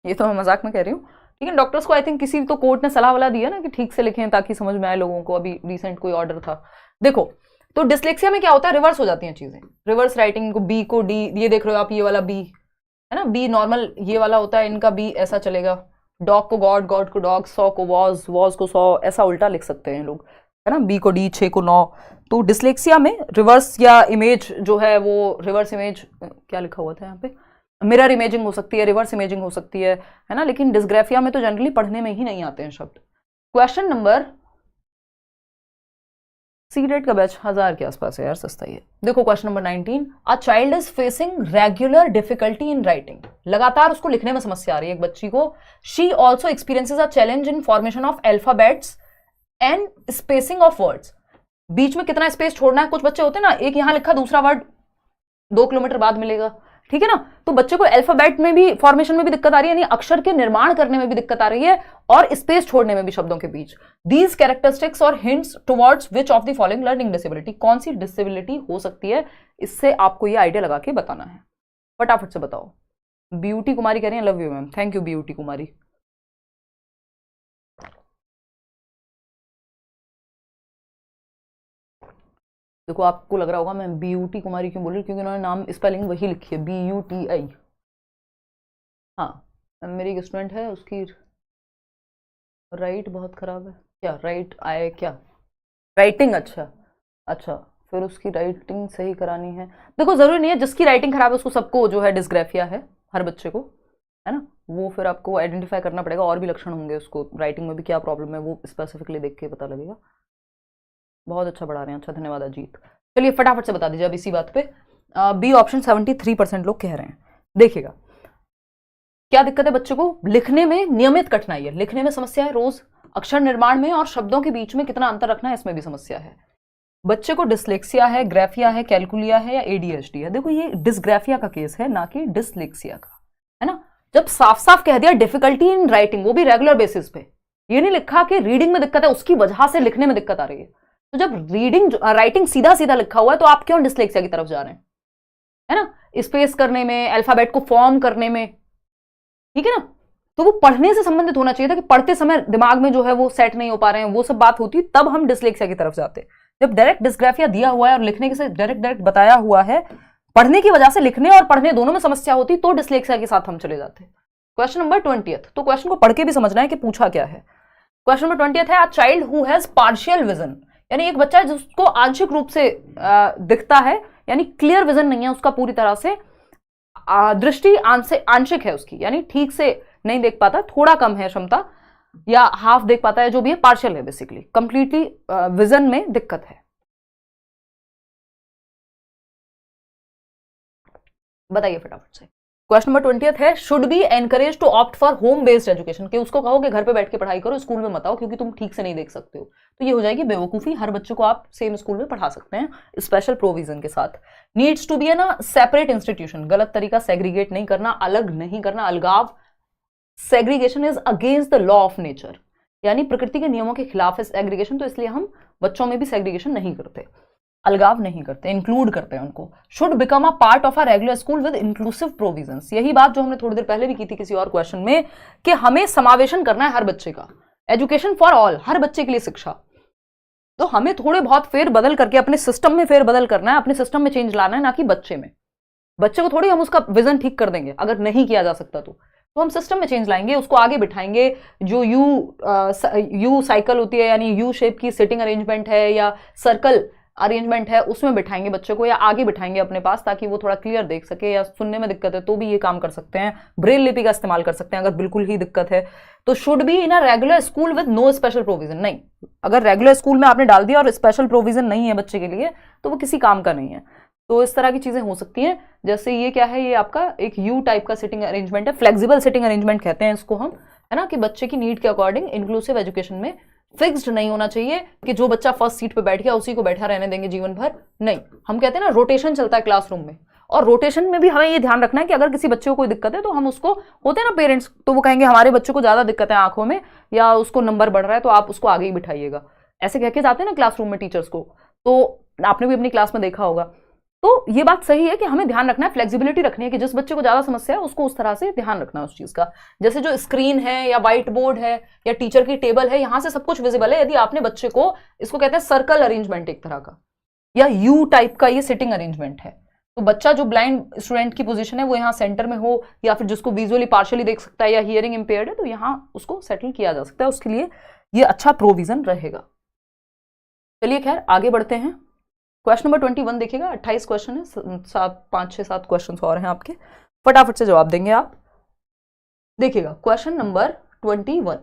ये तो मैं मजाक में कह रही हूँ, लेकिन डॉक्टर्स को आई थिंक किसी तो कोर्ट ने सलाह वाला दिया ना कि ठीक से लिखें ताकि समझ में आए लोगों को। अभी रिसेंट कोई ऑर्डर था, देखो। तो डिसलेक्सिया में क्या होता है, रिवर्स हो जाती हैं चीजें, रिवर्स राइटिंग को, बी को डी, ये देख रहे हो आप, ये वाला बी है ना, बी नॉर्मल ये वाला होता है, इनका बी ऐसा चलेगा। डॉग को गॉड, गॉड को डॉग, सौ को वॉज, वॉज को सौ, ऐसा उल्टा लिख सकते हैं लोग, है ना। बी को डी, 6 को 9। तो डिसलेक्सिया में रिवर्स या इमेज जो है वो रिवर्स इमेज, क्या लिखा हुआ था यहाँ पे, मिरर इमेजिंग हो सकती है, रिवर्स इमेजिंग हो सकती है ना। लेकिन डिसग्राफिया में तो जनरली पढ़ने में ही नहीं आते हैं शब्द। क्वेश्चन नंबर, सीटेट का बैच 1000 के आसपास है यार, सस्ता ही है। देखो question number 19, a child is facing regular difficulty in writing, लगातार उसको लिखने में समस्या आ रही है एक बच्ची को। She also experiences a challenge in formation of alphabets and spacing of words, बीच में कितना स्पेस छोड़ना है। कुछ बच्चे होते हैं ना, एक यहां लिखा दूसरा वर्ड 2 किलोमीटर बाद मिलेगा, ठीक है ना। तो बच्चे को अल्फाबेट में भी, फॉर्मेशन में भी दिक्कत आ रही है, यानी अक्षर के निर्माण करने में भी दिक्कत आ रही है, और स्पेस छोड़ने में भी शब्दों के बीच। दीज कैरेक्टरिस्टिक्स और hints towards which of the following learning disability, कौन सी डिसेबिलिटी हो सकती है, इससे आपको ये आइडिया लगा के बताना है। फटाफट से बताओ। ब्यूटी कुमारी कह रही है love you ma'am, thank you Beauty Kumari. देखो आपको लग रहा होगा मैं ब्यूटी कुमारी क्यों बोल रही हूँ, क्योंकि उन्होंने नाम स्पेलिंग वही लिखी है, BUTI। हाँ, मेरी एक स्टूडेंट है, उसकी राइट बहुत खराब है। क्या राइट आए, क्या राइटिंग, अच्छा अच्छा, फिर उसकी राइटिंग सही करानी है। देखो जरूरी नहीं है जिसकी राइटिंग खराब है उसको सबको जो है डिस्ग्राफिया है, हर बच्चे को, है ना। वो फिर आपको आइडेंटिफाई करना पड़ेगा, और भी लक्षण होंगे उसको, राइटिंग में भी क्या प्रॉब्लम है वो स्पेसिफिकली देख के पता लगेगा। बहुत अच्छा पढ़ा रहे हैं, अच्छा धन्यवाद अजीत। चलिए फटाफट से बता दीजिए अब इसी बात पे। बी ऑप्शन 73% लोग कह रहे हैं। देखिएगा क्या दिक्कत है बच्चे को, लिखने में नियमित कठिनाई है, लिखने में समस्या है रोज, अक्षर निर्माण में और शब्दों के बीच में कितना अंतर रखना है इसमें भी समस्या है। बच्चे को डिसलेक्सिया है, ग्राफिया है, कैलकुलिया है या ADHD है। देखो ये डिसग्राफिया का केस है, ना कि डिसलेक्सिया का, है ना। जब साफ साफ कह दिया डिफिकल्टी इन राइटिंग, वो भी रेगुलर बेसिस पे, ये नहीं लिखा कि रीडिंग में दिक्कत है उसकी वजह से लिखने में दिक्कत आ रही है। तो जब रीडिंग राइटिंग सीधा सीधा लिखा हुआ है तो आप क्यों डिसलेक्सिया की तरफ जा रहे हैं, है ना, स्पेस करने में, अल्फाबेट को फॉर्म करने में, ठीक है ना। तो वो पढ़ने से संबंधित होना चाहिए था कि पढ़ते समय दिमाग में जो है वो सेट नहीं हो पा रहे हैं, वो सब बात होती, तब हम डिसलेक्सिया की तरफ जाते। जब डायरेक्ट डिस्ग्राफिया दिया हुआ है और लिखने के से डायरेक्ट बताया हुआ है, पढ़ने की वजह से लिखने और पढ़ने दोनों में समस्या होती, तो डिसलेक्सिया के साथ हम चले जाते। क्वेश्चन नंबर 20, तो क्वेश्चन को पढ़ के भी समझना है कि पूछा क्या है। क्वेश्चन नंबर 20 है, a child who has partial vision, यानी एक बच्चा जिसको आंशिक रूप से दिखता है, यानी क्लियर विजन नहीं है उसका पूरी तरह से, दृष्टि आंशिक है उसकी, यानी ठीक से नहीं देख पाता, थोड़ा कम है क्षमता, या हाफ देख पाता है, जो भी है पार्शियल है, बेसिकली कंप्लीटली विजन में दिक्कत है। बताइए फटाफट से। क्वेश्चन नंबर 20 है, should be encourage to opt for home based education, कि उसको कहो कि घर पे बैठ के पढ़ाई करो, स्कूल में मत आओ क्योंकि तुम ठीक से नहीं देख सकते हो। तो ये हो जाएगी बेवकूफी, हर बच्चों को आप सेम स्कूल में पढ़ा सकते हैं स्पेशल प्रोविजन के साथ। नीड्स टू बी ए ना सेपरेट इंस्टीट्यूशन, गलत तरीका, सेग्रीगेट नहीं करना, अलग नहीं करना, अलगाव। Segregation is against the law of nature, यानी प्रकृति के नियमों के खिलाफ है सेग्रीगेशन, तो इसलिए हम बच्चों में भी सेग्रीगेशन नहीं करते, अलगाव नहीं करते, इंक्लूड करते हैं उनको। Should become a part of a regular school with inclusive provisions, यही बात जो हमने थोड़ी देर पहले भी की थी किसी और क्वेश्चन में, कि हमें समावेशन करना है हर बच्चे का, एजुकेशन फॉर ऑल, हर बच्चे के लिए शिक्षा। तो हमें थोड़े बहुत फेर बदल करके अपने सिस्टम में फेर बदल करना है, अपने सिस्टम में चेंज लाना है, ना कि बच्चे में। बच्चे को थोड़ी हम उसका विजन ठीक कर देंगे अगर नहीं किया जा सकता तो हम सिस्टम में चेंज लाएंगे, उसको आगे बिठाएंगे। जो यू साइकिल होती है, यानी यू शेप की सिटिंग अरेंजमेंट है या सर्कल अरेंजमेंट है, उसमें बिठाएंगे बच्चे को, या आगे बिठाएंगे अपने पास, ताकि वो थोड़ा क्लियर देख सके, या सुनने में दिक्कत है तो भी ये काम कर सकते हैं, ब्रेल लिपि का इस्तेमाल कर सकते हैं अगर बिल्कुल ही दिक्कत है तो। Should be in a regular school with no special provision, नहीं, अगर रेगुलर स्कूल में आपने डाल दिया और स्पेशल प्रोविजन नहीं है बच्चे के लिए तो वो किसी काम का नहीं है। तो इस तरह की चीजें हो सकती हैं, जैसे ये क्या है, ये आपका एक यू टाइप का सिटिंग अरेंजमेंट है, फ्लेक्सिबल सिटिंग अरेंजमेंट कहते हैं इसको हम, है ना, कि बच्चे की नीड के अकॉर्डिंग इंक्लूसिव एजुकेशन में फिक्स्ड नहीं होना चाहिए कि जो बच्चा फर्स्ट सीट पे बैठ गया उसी को बैठा रहने देंगे जीवन भर, नहीं। हम कहते हैं ना रोटेशन चलता है क्लासरूम में, और रोटेशन में भी हमें ये ध्यान रखना है कि अगर किसी बच्चे को कोई दिक्कत है तो हम उसको, होते हैं ना पेरेंट्स, तो वो कहेंगे हमारे बच्चे को ज्यादा दिक्कत है आंखों में या उसको नंबर बढ़ रहा है तो आप उसको आगे ही बिठाइएगा, ऐसे कह के जाते हैं ना क्लासरूम में टीचर्स को, तो आपने भी अपनी क्लास में देखा होगा। तो ये बात सही है कि हमें ध्यान रखना है, फ्लेक्सिबिलिटी रखनी है कि जिस बच्चे को ज्यादा समस्या है उसको उस तरह से ध्यान रखना है उस चीज का। जैसे जो स्क्रीन है या व्हाइट बोर्ड है या टीचर की टेबल है, यहां से सब कुछ विजिबल है, यदि आपने बच्चे को, इसको कहते हैं सर्कल अरेंजमेंट एक तरह का, या यू टाइप का ये सिटिंग अरेंजमेंट है, तो बच्चा जो ब्लाइंड स्टूडेंट की पोजीशन है वो यहाँ सेंटर में हो, या फिर जिसको विजुअली पार्शियली देख सकता है या हियरिंग इंपेयर्ड है तो यहाँ उसको सेटल किया जा सकता है, उसके लिए ये अच्छा प्रोविजन रहेगा। चलिए खैर आगे बढ़ते हैं। क्वेश्चन नंबर 21 देखिएगा, 28 क्वेश्चन है, 5 6 7 क्वेश्चन और हैं आपके, फटाफट से जवाब देंगे आप। देखिएगा क्वेश्चन नंबर 21,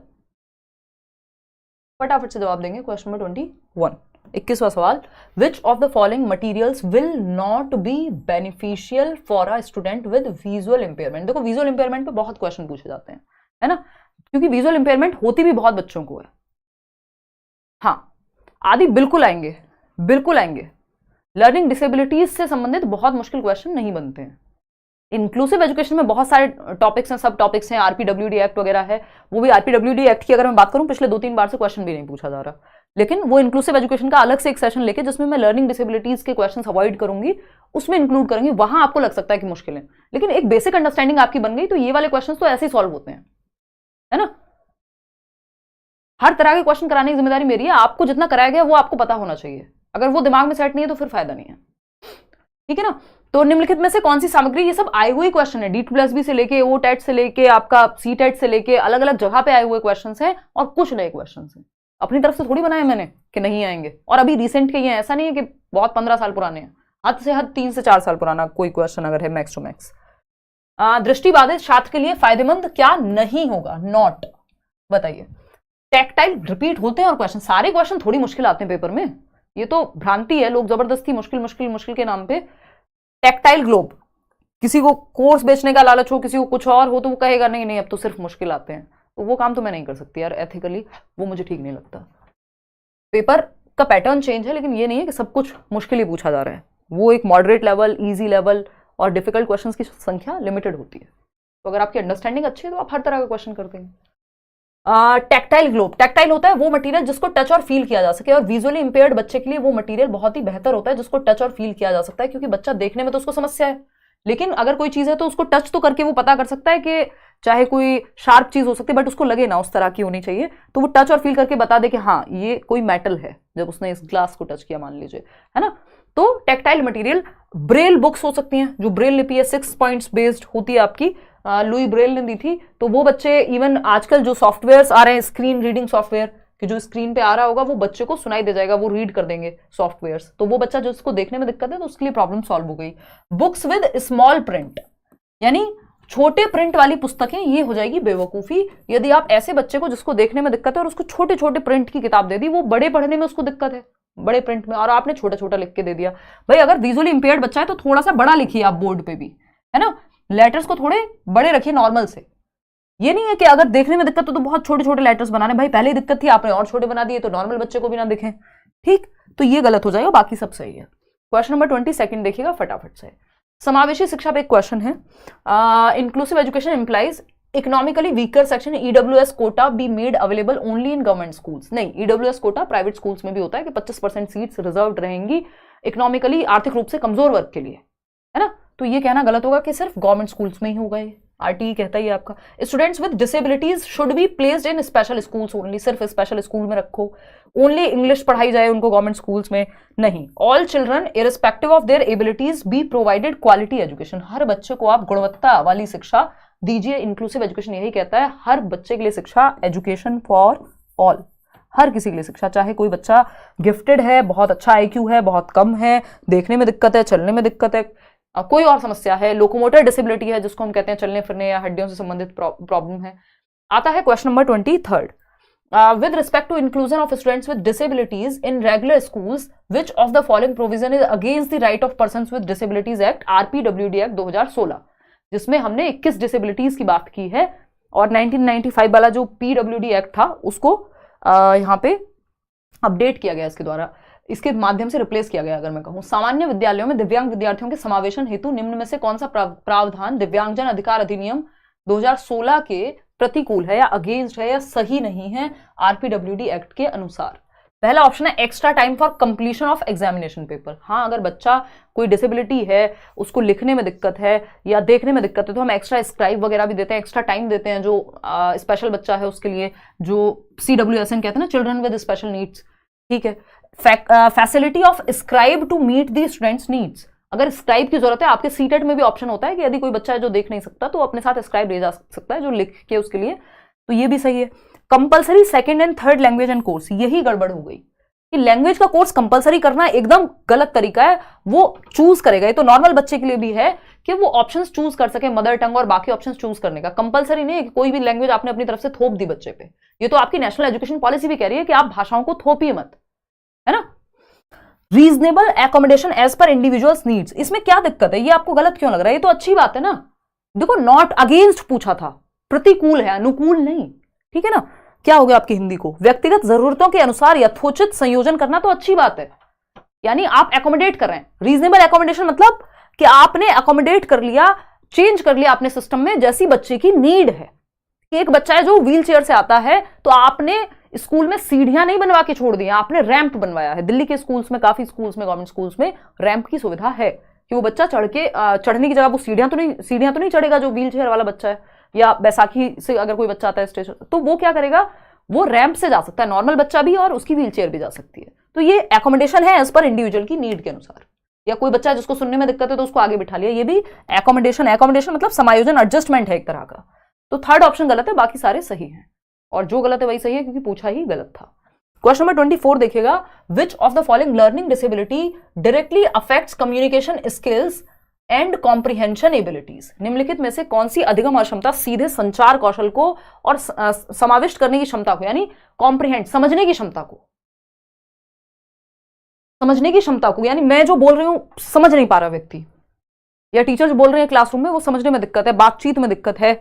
फटाफट से जवाब देंगे क्वेश्चन नंबर 21, 21वां सवाल, which of the following materials will not be beneficial for a student with visual impairment. देखो विजुअल इंपेयरमेंट पे बहुत क्वेश्चन पूछे जाते हैं, है ना, क्योंकि विजुअल इंपेयरमेंट होती भी बहुत बच्चों को है। हाँ, आदि बिल्कुल आएंगे, बिल्कुल आएंगे। लर्निंग डिसेबिलिटीज से संबंधित बहुत मुश्किल क्वेश्चन नहीं बनते हैं। इंक्लूसिव एजुकेशन में बहुत सारे टॉपिक्स हैं, सब टॉपिक्स हैं, आरपीडब्ल्यूडी एक्ट वगैरह है, वो भी आरपीडब्ल्यूडी एक्ट की अगर मैं बात करूं पिछले 2-3 बार से क्वेश्चन भी नहीं पूछा जा रहा, लेकिन वो इंक्लूसिव एजुकेशन का अलग से एक सेशन लेके जिसमें मैं लर्निंग डिसेबिलिटीज के क्वेश्चन अवॉइड करूंगी, उसमें इंक्लूड करूंगी, वहां आपको लग सकता है कि मुश्किल है, लेकिन एक बेसिक अंडरस्टैंडिंग आपकी बन गई तो ये वाले क्वेश्चन तो ऐसे ही सॉल्व होते हैं, है ना। हर तरह के क्वेश्चन कराने की जिम्मेदारी मेरी है, आपको जितना कराया गया वो आपको पता होना चाहिए, अगर वो दिमाग में सेट नहीं है तो फिर फायदा नहीं है, ठीक है ना। तो निम्नलिखित में से कौन सी सामग्री, ये सब आए हुए क्वेश्चन है, D2+B से लेके ओ टेट से लेके आपका सी टेट से लेके अलग अलग जगह पे आए हुए क्वेश्चन हैं, और कुछ नए क्वेश्चन हैं, अपनी तरफ से थोड़ी बनाए मैंने कि नहीं आएंगे, और अभी रिसेंट के ये ऐसा नहीं है कि बहुत 15 साल पुराने हैं, हद से हद 3 से 4 साल पुराना कोई क्वेश्चन अगर है मैक्स टू मैक्स। दृष्टिबाधित छात्र के लिए फायदेमंद क्या नहीं होगा, नॉट, बताइए। टैक्टाइल रिपीट होते हैं और क्वेश्चन, सारे क्वेश्चन थोड़ी मुश्किल आते हैं पेपर में, ये तो भ्रांति है, लोग जबरदस्ती मुश्किल मुश्किल मुश्किल के नाम पे। टैक्टाइल ग्लोब, किसी को कोर्स बेचने का लालच हो, किसी को कुछ और हो तो वो कहेगा नहीं नहीं अब तो सिर्फ मुश्किल आते हैं, तो वो काम तो मैं नहीं कर सकती यार, एथिकली वो मुझे ठीक नहीं लगता। पेपर का पैटर्न चेंज है, लेकिन ये नहीं है कि सब कुछ मुश्किल ही पूछा जा रहा है, वो एक मॉडरेट लेवल, ईजी लेवल और डिफिकल्ट क्वेश्चंस की संख्या लिमिटेड होती है, तो अगर आपकी अंडरस्टैंडिंग अच्छी है तो आप हर तरह का क्वेश्चन कर देंगे। टैक्टाइल ग्लोब, टैक्टाइल होता है वो मटेरियल जिसको टच और फील किया जा सके, और विजुअली इंपेयर्ड बच्चे के लिए वो मटेरियल बहुत ही बेहतर होता है जिसको टच और फील किया जा सकता है, क्योंकि बच्चा देखने में तो उसको समस्या है, लेकिन अगर कोई चीज है तो उसको टच तो करके वो पता कर सकता है कि चाहे कोई शार्प चीज हो सकती है बट उसको लगे ना उस तरह की होनी चाहिए, तो वो टच और फील करके बता दे कि हाँ ये कोई मेटल है, जब उसने इस ग्लास को टच किया मान लीजिए, है ना। तो टैक्टाइल मटेरियल, ब्रेल बुक्स हो सकती हैं, जो ब्रेल लिपि है 6 पॉइंट्स बेस्ड होती है आपकी, लुई ब्रेल ने दी थी, तो वो बच्चे, इवन आजकल जो सॉफ्टवेयर्स आ रहे हैं स्क्रीन रीडिंग सॉफ्टवेयर, कि जो स्क्रीन पे आ रहा होगा वो बच्चे को सुनाई दे जाएगा, वो रीड कर देंगे सॉफ्टवेयर्स, तो वो बच्चा जो उसको देखने में दिक्कत है तो उसके लिए प्रॉब्लम सॉल्व हो गई। बुक्स विद स्मॉल प्रिंट, यानी छोटे प्रिंट वाली पुस्तकें, ये हो जाएगी बेवकूफी यदि आप ऐसे बच्चे को जिसको देखने में दिक्कत है और उसको छोटे छोटे प्रिंट की किताब दे दी, वो बड़े पढ़ने में उसको दिक्कत है बड़े प्रिंट में, और आपने छोटा छोटा लिख के दे दिया। भाई अगर विजुअली इंपेयर्ड बच्चा है तो थोड़ा सा बड़ा लिखिए आप बोर्ड पे भी, है ना। लेटर्स को थोड़े बड़े रखिए नॉर्मल से। ये नहीं है कि अगर देखने में दिक्कत हो तो बहुत छोटे छोटे लेटर्स बनाने, भाई पहले ही दिक्कत थी आपने और छोटे बना दिए तो नॉर्मल बच्चे को भी ना दिखें, ठीक, तो ये गलत हो जाएगा, बाकी सब सही है। क्वेश्चन नंबर 22 देखिएगा फटाफट से। समावेशी शिक्षा पे एक क्वेश्चन है, inclusive education implies economically weaker section EWS quota be made available only in government schools. नहीं, ईडब्ल्यूएस कोटा प्राइवेट स्कूल्स में भी होता है कि 25% सीट्स रिजर्व रहेंगी इकोनॉमिकली आर्थिक रूप से कमजोर वर्ग के लिए, है ना, तो ये कहना गलत होगा कि सिर्फ गवर्नमेंट स्कूल्स में ही होगा, ये आरटीई कहता ही आपका। Students with disabilities should be placed in special schools only, सिर्फ स्पेशल स्कूल में रखो, ओनली इंग्लिश पढ़ाई जाए उनको गवर्नमेंट स्कूल्स में नहीं। All children irrespective of their abilities be provided quality education, हर बच्चे को आप गुणवत्ता वाली शिक्षा दीजिए। इंक्लूसिव एजुकेशन यही कहता है, हर बच्चे के लिए शिक्षा, एजुकेशन फॉर ऑल, हर किसी के लिए शिक्षा, चाहे कोई बच्चा गिफ्टेड है, बहुत अच्छा आईक्यू है, बहुत कम है, देखने में दिक्कत है, चलने में दिक्कत है, कोई और समस्या है, लोकोमोटर डिसेबिलिटी है जिसको हम कहते हैं चलने फिरने या हड्डियों से संबंधित प्रॉब्लम है। आता है question number 23 with respect to inclusion of students with disabilities in regular schools, which of the following provision is against the right of persons with disabilities act RPWD Act 2016, जिसमें हमने 21 डिसेबिलिटीज की बात की है और 1995 वाला जो PWD एक्ट था उसको यहाँ पे अपडेट किया गया इसके द्वारा, इसके माध्यम से रिप्लेस किया गया। अगर मैं कहूँ, सामान्य विद्यालयों में दिव्यांग विद्यार्थियों के समावेशन हेतु निम्न में से कौन सा प्रावधान दिव्यांगजन अधिकार अधिनियम 2016 के प्रतिकूल है या अगेंस्ट है या सही नहीं है आरपीडब्ल्यूडी एक्ट के अनुसार? पहला ऑप्शन है extra time for completion of examination paper. हाँ, अगर बच्चा कोई डिसेबिलिटी है, उसको लिखने में दिक्कत है या देखने में दिक्कत है, तो हम एक्स्ट्रा स्क्राइब वगैरह भी देते हैं, एक्स्ट्रा टाइम देते हैं जो स्पेशल बच्चा है उसके लिए, जो CWSN कहते हैं ना, चिल्ड्रन विद स्पेशल नीड्स, ठीक है। Facility of scribe to meet the students needs, अगर स्क्राइब की जरूरत है, आपके सीटेट में भी ऑप्शन होता है कि यदि कोई बच्चा है जो देख नहीं सकता तो अपने साथ स्क्राइब ले जा सकता है जो लिख के उसके लिए, तो ये भी सही है। Compulsory second and third language and course, यही गड़बड़ हो गई कि लैंग्वेज का कोर्स कंपलसरी करना एकदम गलत तरीका है, वो चूज करेगा। ये तो नॉर्मल बच्चे के लिए भी है कि वो ऑप्शंस चूज कर सके, मदर टंग और बाकी ऑप्शंस चूज करने का। कंपलसरी नहीं है कि कोई भी लैंग्वेज आपने अपनी तरफ से थोप दी बच्चे पे, ये तो आपकी नेशनल एजुकेशन पॉलिसी भी कह रही है कि आप भाषाओं को थोपिए मत, है ना। Reasonable accommodation as per individuals needs, इसमें क्या दिक्कत है? ये आपको गलत क्यों लग रहा है? ये तो अच्छी बात है ना। देखो, नॉट अगेंस्ट पूछा था, प्रतिकूल है, अनुकूल नहीं, ठीक है ना। क्या हो गया आपकी हिंदी को? व्यक्तिगत जरूरतों के अनुसार यथोचित संयोजन करना तो अच्छी बात है, यानी आप एकोमोडेट कर रहे हैं। रीजनेबल एकोमोडेशन मतलब कि आपने एकोमोडेट कर लिया, चेंज कर लिया अपने सिस्टम में जैसी बच्चे की नीड है। एक बच्चा है जो व्हील चेयर से आता है, तो आपने स्कूल में सीढ़ियां नहीं बनवा के छोड़ दी, आपने रैंप बनवाया है। दिल्ली के स्कूल्स में, काफी स्कूल्स में, गवर्नमेंट स्कूल्स में रैंप की सुविधा है कि वो बच्चा चढ़ने की जगह वो सीढ़ियां तो नहीं चढ़ेगा जो व्हील चेयर वाला बच्चा है, या बैसाखी से अगर कोई बच्चा आता है स्टेशन, तो वो क्या करेगा, वो रैंप से जा सकता है, नॉर्मल बच्चा भी और उसकी व्हील चेयर भी जा सकती है। तो ये एकोमोडेशन है एज पर इंडिविजुअल की नीड के अनुसार। या कोई बच्चा जिसको सुनने में दिक्कत है तो उसको आगे बिठा लिया, ये भी एकोमोडेशन। एकोमोडेशन मतलब समायोजन, एडजस्टमेंट है एक तरह का। तो थर्ड ऑप्शन गलत है, बाकी सारे सही हैं, और जो गलत है वही सही है क्योंकि पूछा ही गलत था। क्वेश्चन नंबर 24 देखिएगा, which of the following learning disability directly affects communication skills and comprehension abilities, निम्नलिखित में से कौन सी अधिगम अक्षमता सीधे संचार कौशल को और समाविष्ट करने की क्षमता को, यानी कॉम्प्रिहेंड, समझने की क्षमता को, यानी मैं जो बोल रही हूं समझ नहीं पा रहा व्यक्ति, या टीचर जो बोल रहे हैं क्लासरूम में वो समझने में दिक्कत है, बातचीत में दिक्कत है,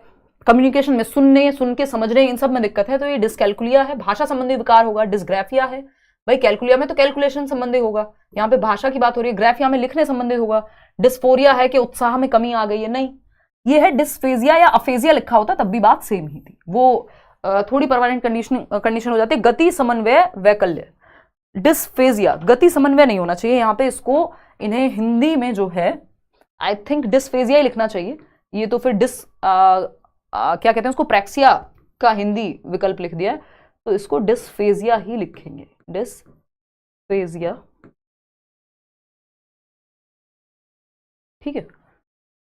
कम्युनिकेशन में सुन के समझने, इन सब में दिक्कत है, तो ये डिसकैलकुलिया है, भाषा संबंधी विकार होगा। डिसग्राफिया है, भाई कैलकुलिया में तो कैलकुलेशन संबंधी होगा, यहाँ पे भाषा की बात हो रही है, ग्राफिया में लिखने संबंधी होगा। डिस्फोरिया है कि उत्साह में कमी आ गई है, नहीं, ये है डिस्फेजिया या अफेजिया लिखा होता तब भी बात सेम ही थी, वो थोड़ी परमानेंट कंडीशन हो जाती है। गति समन्वय वैकल्य, डिस्फेजिया, गति समन्वय नहीं होना चाहिए यहाँ पे, इसको इन्हें हिंदी में जो है आई थिंक डिस्फेजिया ही लिखना चाहिए। ये तो फिर क्या कहते हैं उसको, प्रैक्सिया का हिंदी विकल्प लिख दिया है, तो इसको डिस्फेजिया ही लिखेंगे, डिस्फेजिया, ठीक है।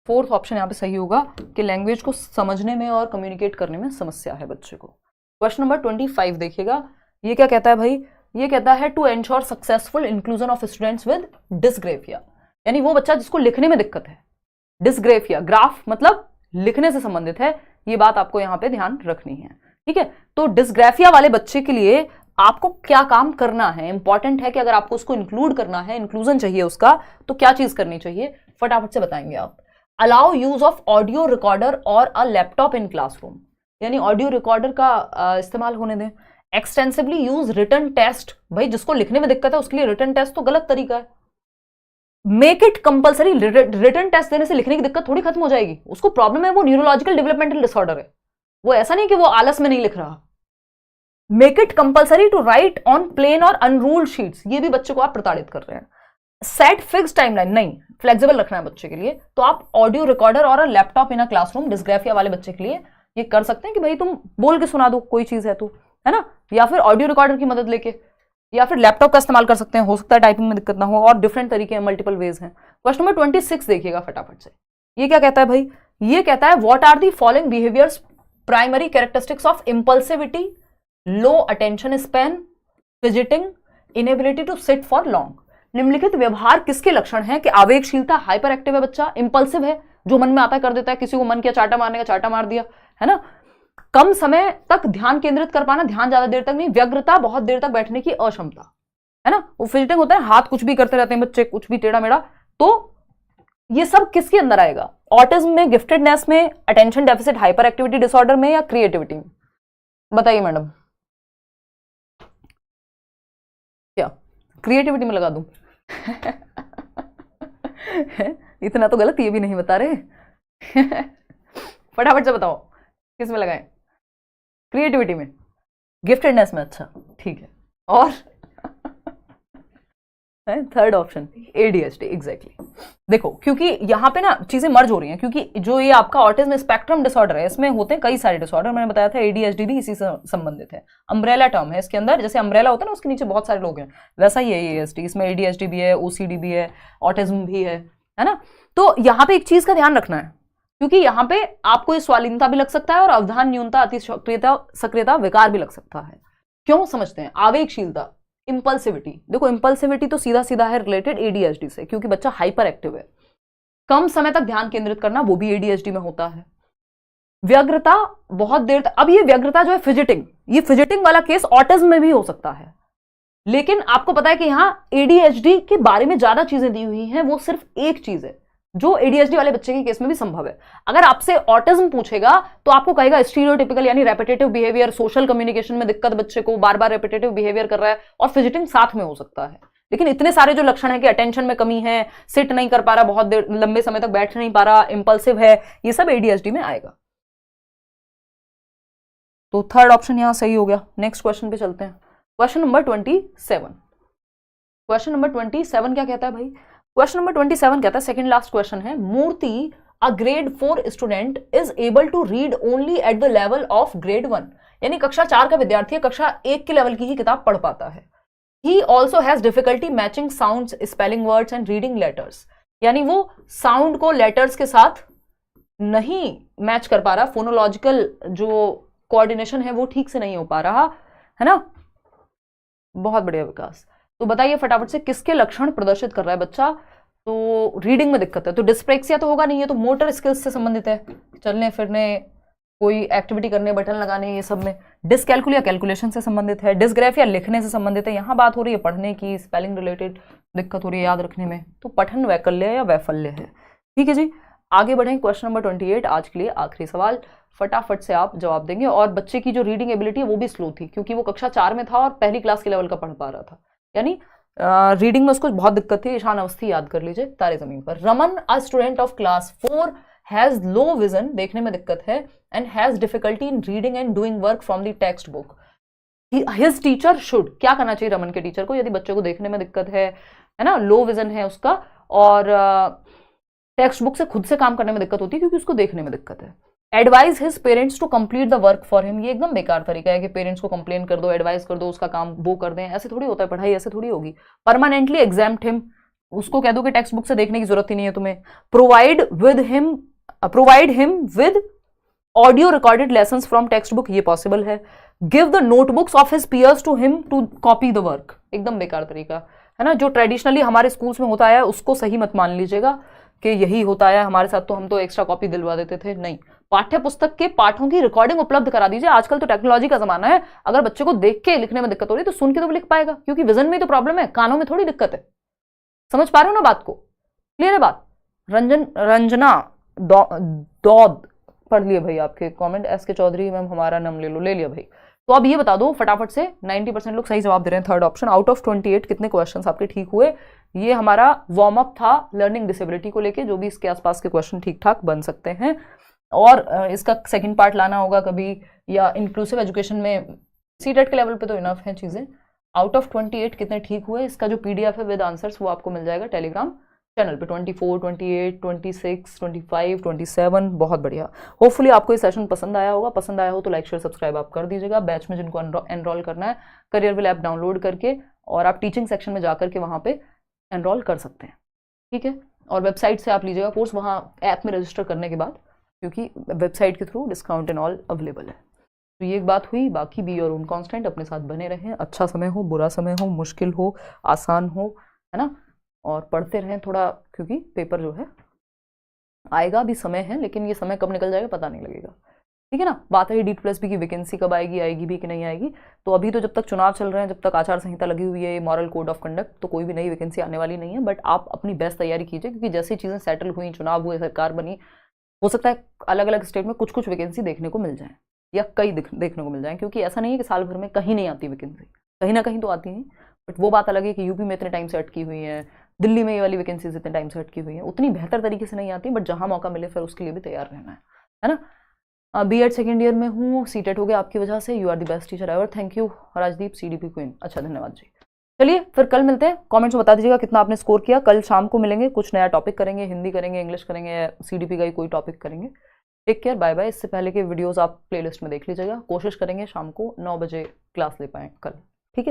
फोर्थ ऑप्शन यहाँ पे सही होगा कि लैंग्वेज को समझने में और कम्युनिकेट करने में समस्या है बच्चे को। क्वेश्चन नंबर 25 देखिएगा, ये क्या कहता है भाई? ये कहता है to ensure successful inclusion of students with dysgraphia, यानी वो बच्चा जिसको लिखने में दिक्कत है। डिस्ग्राफिया, ग्राफ मतलब लिखने से संबंधित है, ये बात आपको यहाँ पे ध्यान रखनी है, ठीक है। तो डिस्ग्राफिया वाले बच्चे के लिए आपको क्या काम करना है, इंपॉर्टेंट है कि अगर आपको उसको इंक्लूड करना है, इंक्लूजन चाहिए उसका, तो क्या चीज करनी चाहिए, फटाफट से बताएंगे आप। Allow use of audio recorder और अ लैपटॉप इन क्लासरूम, यानी ऑडियो रिकॉर्डर का इस्तेमाल होने दें। एक्सटेंसिवली यूज रिटन टेस्ट, भाई जिसको लिखने में दिक्कत है उसके लिए रिटन टेस्ट तो गलत तरीका है। Make it compulsory, written test देने से लिखने की दिक्कत थोड़ी खत्म हो जाएगी, उसको प्रॉब्लम है, वो न्यूरोलॉजिकल डेवलपमेंटल डिसऑर्डर है, वो ऐसा नहीं कि वो आलस में नहीं लिख रहा। Make it compulsory to write on plain और अनरूल्ड शीट्स, ये भी बच्चे को आप प्रताड़ित कर रहे हैं। सेट फिक्स टाइमलाइन, नहीं, फ्लेक्सिबल रखना है बच्चे के लिए, तो आप ऑडियो रिकॉर्डर और laptop in a classroom dysgraphia वाले बच्चे के लिए ये कर सकते हैं कि भाई तुम बोल के सुना दो, कोई चीज है तो, है ना, या फिर ऑडियो रिकॉर्डर की मदद लेके, या फिर लैपटॉप का इस्तेमाल कर सकते हैं, हो सकता है टाइपिंग में दिक्कत ना हो, और डिफरेंट तरीके हैं, मल्टीपल वेज हैं। क्वेश्चन नंबर 26 देखिएगा फटाफट से, ये क्या कहता है भाई, ये कहता है what are the following behaviours primary characteristics of impulsivity, low attention span, fidgeting, inability to sit for long. निम्नलिखित व्यवहार किसके लक्षण हैं कि आवेगशीलता, हाइपर एक्टिव है बच्चा, इंपल्सिव है, जो मन में आता कर देता है, किसी को मन किया चाटा मारने का चाटा मार दिया, है ना, कम समय तक ध्यान केंद्रित कर पाना, ध्यान ज्यादा देर तक नहीं, व्यग्रता, बहुत देर तक बैठने की अक्षमता, है ना, वो फिजिटिंग होता है, हाथ कुछ भी करते रहते हैं बच्चे, कुछ भी टेढ़ा मेढ़ा, तो ये सब किसके अंदर आएगा, ऑटिज्म में, गिफ्टेडनेस में, attention deficit hyper activity disorder में, या क्रिएटिविटी में, बताइए मैडम, क्या क्रिएटिविटी में लगा दूं? इतना तो गलत ये भी नहीं बता रहे। फटाफट से बताओ किस में लगाएं, क्रिएटिविटी में, गिफ्टेडनेस में, अच्छा ठीक है, और थर्ड ऑप्शन एडीएचडी, एग्जैक्टली। देखो क्योंकि यहां पे ना चीजें मर्ज हो रही हैं, क्योंकि जो ये आपका ऑटिज्म स्पेक्ट्रम डिसऑर्डर है, इसमें होते हैं कई सारे डिसऑर्डर, मैंने बताया था एडीएचडी भी इसी से संबंधित है, अम्ब्रेला टर्म है इसके अंदर, जैसे अम्ब्रेला होता है ना उसके नीचे बहुत सारे लोग हैं, वैसा ही है एडीएचडी, इसमें एडीएचडी भी है, ओसीडी भी है, ऑटिज्म भी है ना। तो यहाँ पे एक चीज का ध्यान रखना है, क्योंकि यहाँ पे आपको ये स्वालीनता भी लग सकता है और अवधान न्यूनता, अति सक्रियता विकार भी लग सकता है। क्यों समझते हैं, आवेगशीलता, इंपल्सिविटी, देखो इंपल्सिविटी तो सीधा सीधा है रिलेटेड एडीएचडी से, क्योंकि बच्चा हाइपर एक्टिव है, कम समय तक ध्यान केंद्रित करना वो भी एडीएचडी में होता है, व्यग्रता, बहुत देर तक, अब ये व्यग्रता जो है फिजिटिंग, ये फिजिटिंग वाला केस ऑटिज्म में भी हो सकता है, लेकिन आपको पता है कि यहां एडीएचडी के बारे में ज्यादा चीजें दी हुई हैं, वो सिर्फ एक चीज है जो एडीएचडी वाले बच्चे के केस में भी संभव है। अगर आपसे ऑटिज्म पूछेगा तो आपको कहेगा स्टीरियोटिपिकल यानी रेपिटेटिव बिहेवियर, सोशल कम्युनिकेशन में दिक्कत, बच्चे को बार बार रेपिटेटिव बिहेवियर कर रहा है, और फिजिटिंग साथ में हो सकता है। लेकिन इतने सारे जो लक्षण है कि अटेंशन में कमी है, सिट नहीं कर पा रहा, बहुत देर लंबे समय तक बैठ नहीं पा रहा, इंपल्सिव है, ये सब एडीएचडी में आएगा। तो थर्ड ऑप्शन यहां सही हो गया। नेक्स्ट क्वेश्चन पे चलते हैं, क्वेश्चन नंबर 27। क्वेश्चन नंबर 27 क्या कहता है भाई, क्वेश्चन नंबर 27 कहता है, सेकंड लास्ट क्वेश्चन है, Murthy a grade 4 student is able to read only at the level of grade 1, यानी कक्षा 4 का विद्यार्थी कक्षा 1 के लेवल की ही किताब पढ़ पाता है। He also has difficulty matching sounds, spelling words and reading letters, यानी वो साउंड को लेटर्स के साथ नहीं मैच कर पा रहा, फोनोलॉजिकल जो कोऑर्डिनेशन है वो ठीक से नहीं हो पा रहा, है ना, बहुत बढ़िया विकास। तो बताइए फटाफट से किसके लक्षण प्रदर्शित कर रहा है बच्चा, तो रीडिंग में दिक्कत है, तो डिस्प्रेक्सिया तो होगा नहीं, है तो मोटर स्किल्स से संबंधित है, चलने फिरने, कोई एक्टिविटी करने, बटन लगाने, ये सब में। डिसकैलकुलिया कैलकुलेशन से संबंधित है, डिसग्राफिया लिखने से संबंधित है, यहाँ बात हो रही है पढ़ने की, स्पेलिंग रिलेटेड दिक्कत हो रही है याद रखने में, तो पठन वैकल्य या वैफल्य है। ठीक है जी, आगे बढ़ें, क्वेश्चन नंबर 28 आज के लिए आखिरी सवाल, फटाफट से आप जवाब देंगे। और बच्चे की जो रीडिंग एबिलिटी है वो भी स्लो थी, क्योंकि वो कक्षा 4 में था और पहली क्लास के लेवल का पढ़ पा रहा था, यानी रीडिंग में उसको बहुत दिक्कत थी। ईशान अवस्थी याद कर लीजिए, तारे जमीन पर। Raman a student of class 4 has low vision, देखने में दिक्कत है, and has difficulty in reading and doing work from the text book. His teacher should, क्या करना चाहिए रमन के टीचर को, यदि बच्चे को देखने में दिक्कत है ना, लो विजन है उसका, और टेक्स्ट बुक से खुद से काम करने में दिक्कत होती है क्योंकि उसको देखने में दिक्कत है। Advise his parents to complete the work for him, ये एकदम बेकार तरीका है कि पेरेंट्स को कंप्लेन कर दो, एडवाइस कर दो, उसका काम वो कर दें, ऐसे थोड़ी होता है, पढ़ाई ऐसे थोड़ी होगी। परमानेंटली एग्जाम्प्ट हिम, उसको कह दो कि टेक्स्ट बुक से देखने की जरूरत ही नहीं है तुम्हें। Provide him with audio recorded lessons from text book, ये पॉसिबल है। Give the notebooks of his peers to him to copy the work, एकदम बेकार तरीका है ना, जो ट्रेडिशनली हमारे स्कूल्स में होता है उसको सही मत मान लीजिएगा कि यही होता है हमारे साथ, तो हम तो एक्स्ट्रा कॉपी दिलवा देते थे, नहीं। पाठ्य पुस्तक के पाठों की रिकॉर्डिंग उपलब्ध करा दीजिए, आजकल तो टेक्नोलॉजी का जमाना है, अगर बच्चे को देख के लिखने में दिक्कत हो रही है तो सुन के तो लिख पाएगा, क्योंकि विजन में तो प्रॉब्लम है, कानों में थोड़ी दिक्कत है। समझ पा रहे हो ना बात को, क्लियर है बात। रंजना दौद पढ़ लिए भाई आपके कमेंट। एस के चौधरी मैम हमारा नाम ले लो, ले लिया भाई। तो अब ये बता दो फटाफट से, 90% लोग सही जवाब दे रहे हैं थर्ड ऑप्शन। आउट ऑफ 28 कितने क्वेश्चंस आपके ठीक हुए? ये हमारा वार्म अप था लर्निंग डिसेबिलिटी को लेके, जो भी इसके आसपास के क्वेश्चन ठीक ठाक बन सकते हैं। और इसका सेकंड पार्ट लाना होगा कभी, या इंक्लूसिव एजुकेशन में सीटेट के लेवल पे तो इनफ है चीज़ें। आउट ऑफ 28 कितने ठीक हुए, इसका जो PDF है विद आंसर्स वो आपको मिल जाएगा टेलीग्राम चैनल पे। 24, 28, 26, 25, 27, बहुत बढ़िया। होपफुली आपको ये सेशन पसंद आया होगा। पसंद आया हो तो लाइक शेयर सब्सक्राइब आप कर दीजिएगा। बैच में जिनको एनरोल करना है, करियरविल ऐप डाउनलोड करके और आप टीचिंग सेक्शन में जाकर के वहाँ पे एनरोल कर सकते हैं, ठीक है। और वेबसाइट से आप लीजिएगा कोर्स, वहाँ ऐप में रजिस्टर करने के बाद, क्योंकि वेबसाइट के through discount and all available है। तो ये एक बात हुई। बाकी बी योर ओन कांस्टेंट, अपने साथ बने रहें। अच्छा समय हो, बुरा समय हो, मुश्किल हो, आसान हो, है ना, और पढ़ते रहें थोड़ा, क्योंकि पेपर जो है आएगा भी, समय है, लेकिन ये समय कब निकल जाएगा पता नहीं लगेगा, ठीक है ना। बात है D+P की वैकेंसी कब आएगी, आएगी भी कि नहीं आएगी। तो अभी तो जब तक चुनाव चल रहे हैं, जब तक आचार संहिता लगी हुई है, मॉरल कोड ऑफ कंडक्ट, तो कोई भी नई वैकेंसी आने वाली नहीं है। बट आप अपनी बेस्ट तैयारी कीजिए, क्योंकि जैसी चीज़ें सेटल हुई, चुनाव हुए, सरकार बनी, हो सकता है अलग अलग स्टेट में कुछ कुछ वैकेंसी देखने को मिल जाए, या कई देखने को मिल जाए। क्योंकि ऐसा नहीं है कि साल भर में कहीं नहीं आती वैकेंसी, कहीं ना कहीं तो आती है। बट वो बात अलग है कि यूपी में इतने टाइम से अटकी हुई है, दिल्ली में ये वाली वैकेंसीज इतने टाइम से अटकी हुई है, उतनी बेहतर तरीके से नहीं आती। बट जहाँ मौका मिले फिर उसके लिए भी तैयार रहना है ना। B.Ed सेकेंड ईयर में हूँ, सीटेट हो गया आपकी वजह से। You are the best teacher ever, thank you Rajdeep, CDP queen. अच्छा, धन्यवाद जी। चलिए फिर कल मिलते हैं। कमेंट्स में बता दीजिएगा कितना आपने स्कोर किया। कल शाम को मिलेंगे, कुछ नया टॉपिक करेंगे, हिंदी करेंगे, इंग्लिश करेंगे, CDP का ही कोई टॉपिक करेंगे। Take care, bye bye. इससे पहले के वीडियोस आप प्लेलिस्ट में देख लीजिएगा। कोशिश करेंगे शाम को 9 बजे क्लास ले पाएँ कल।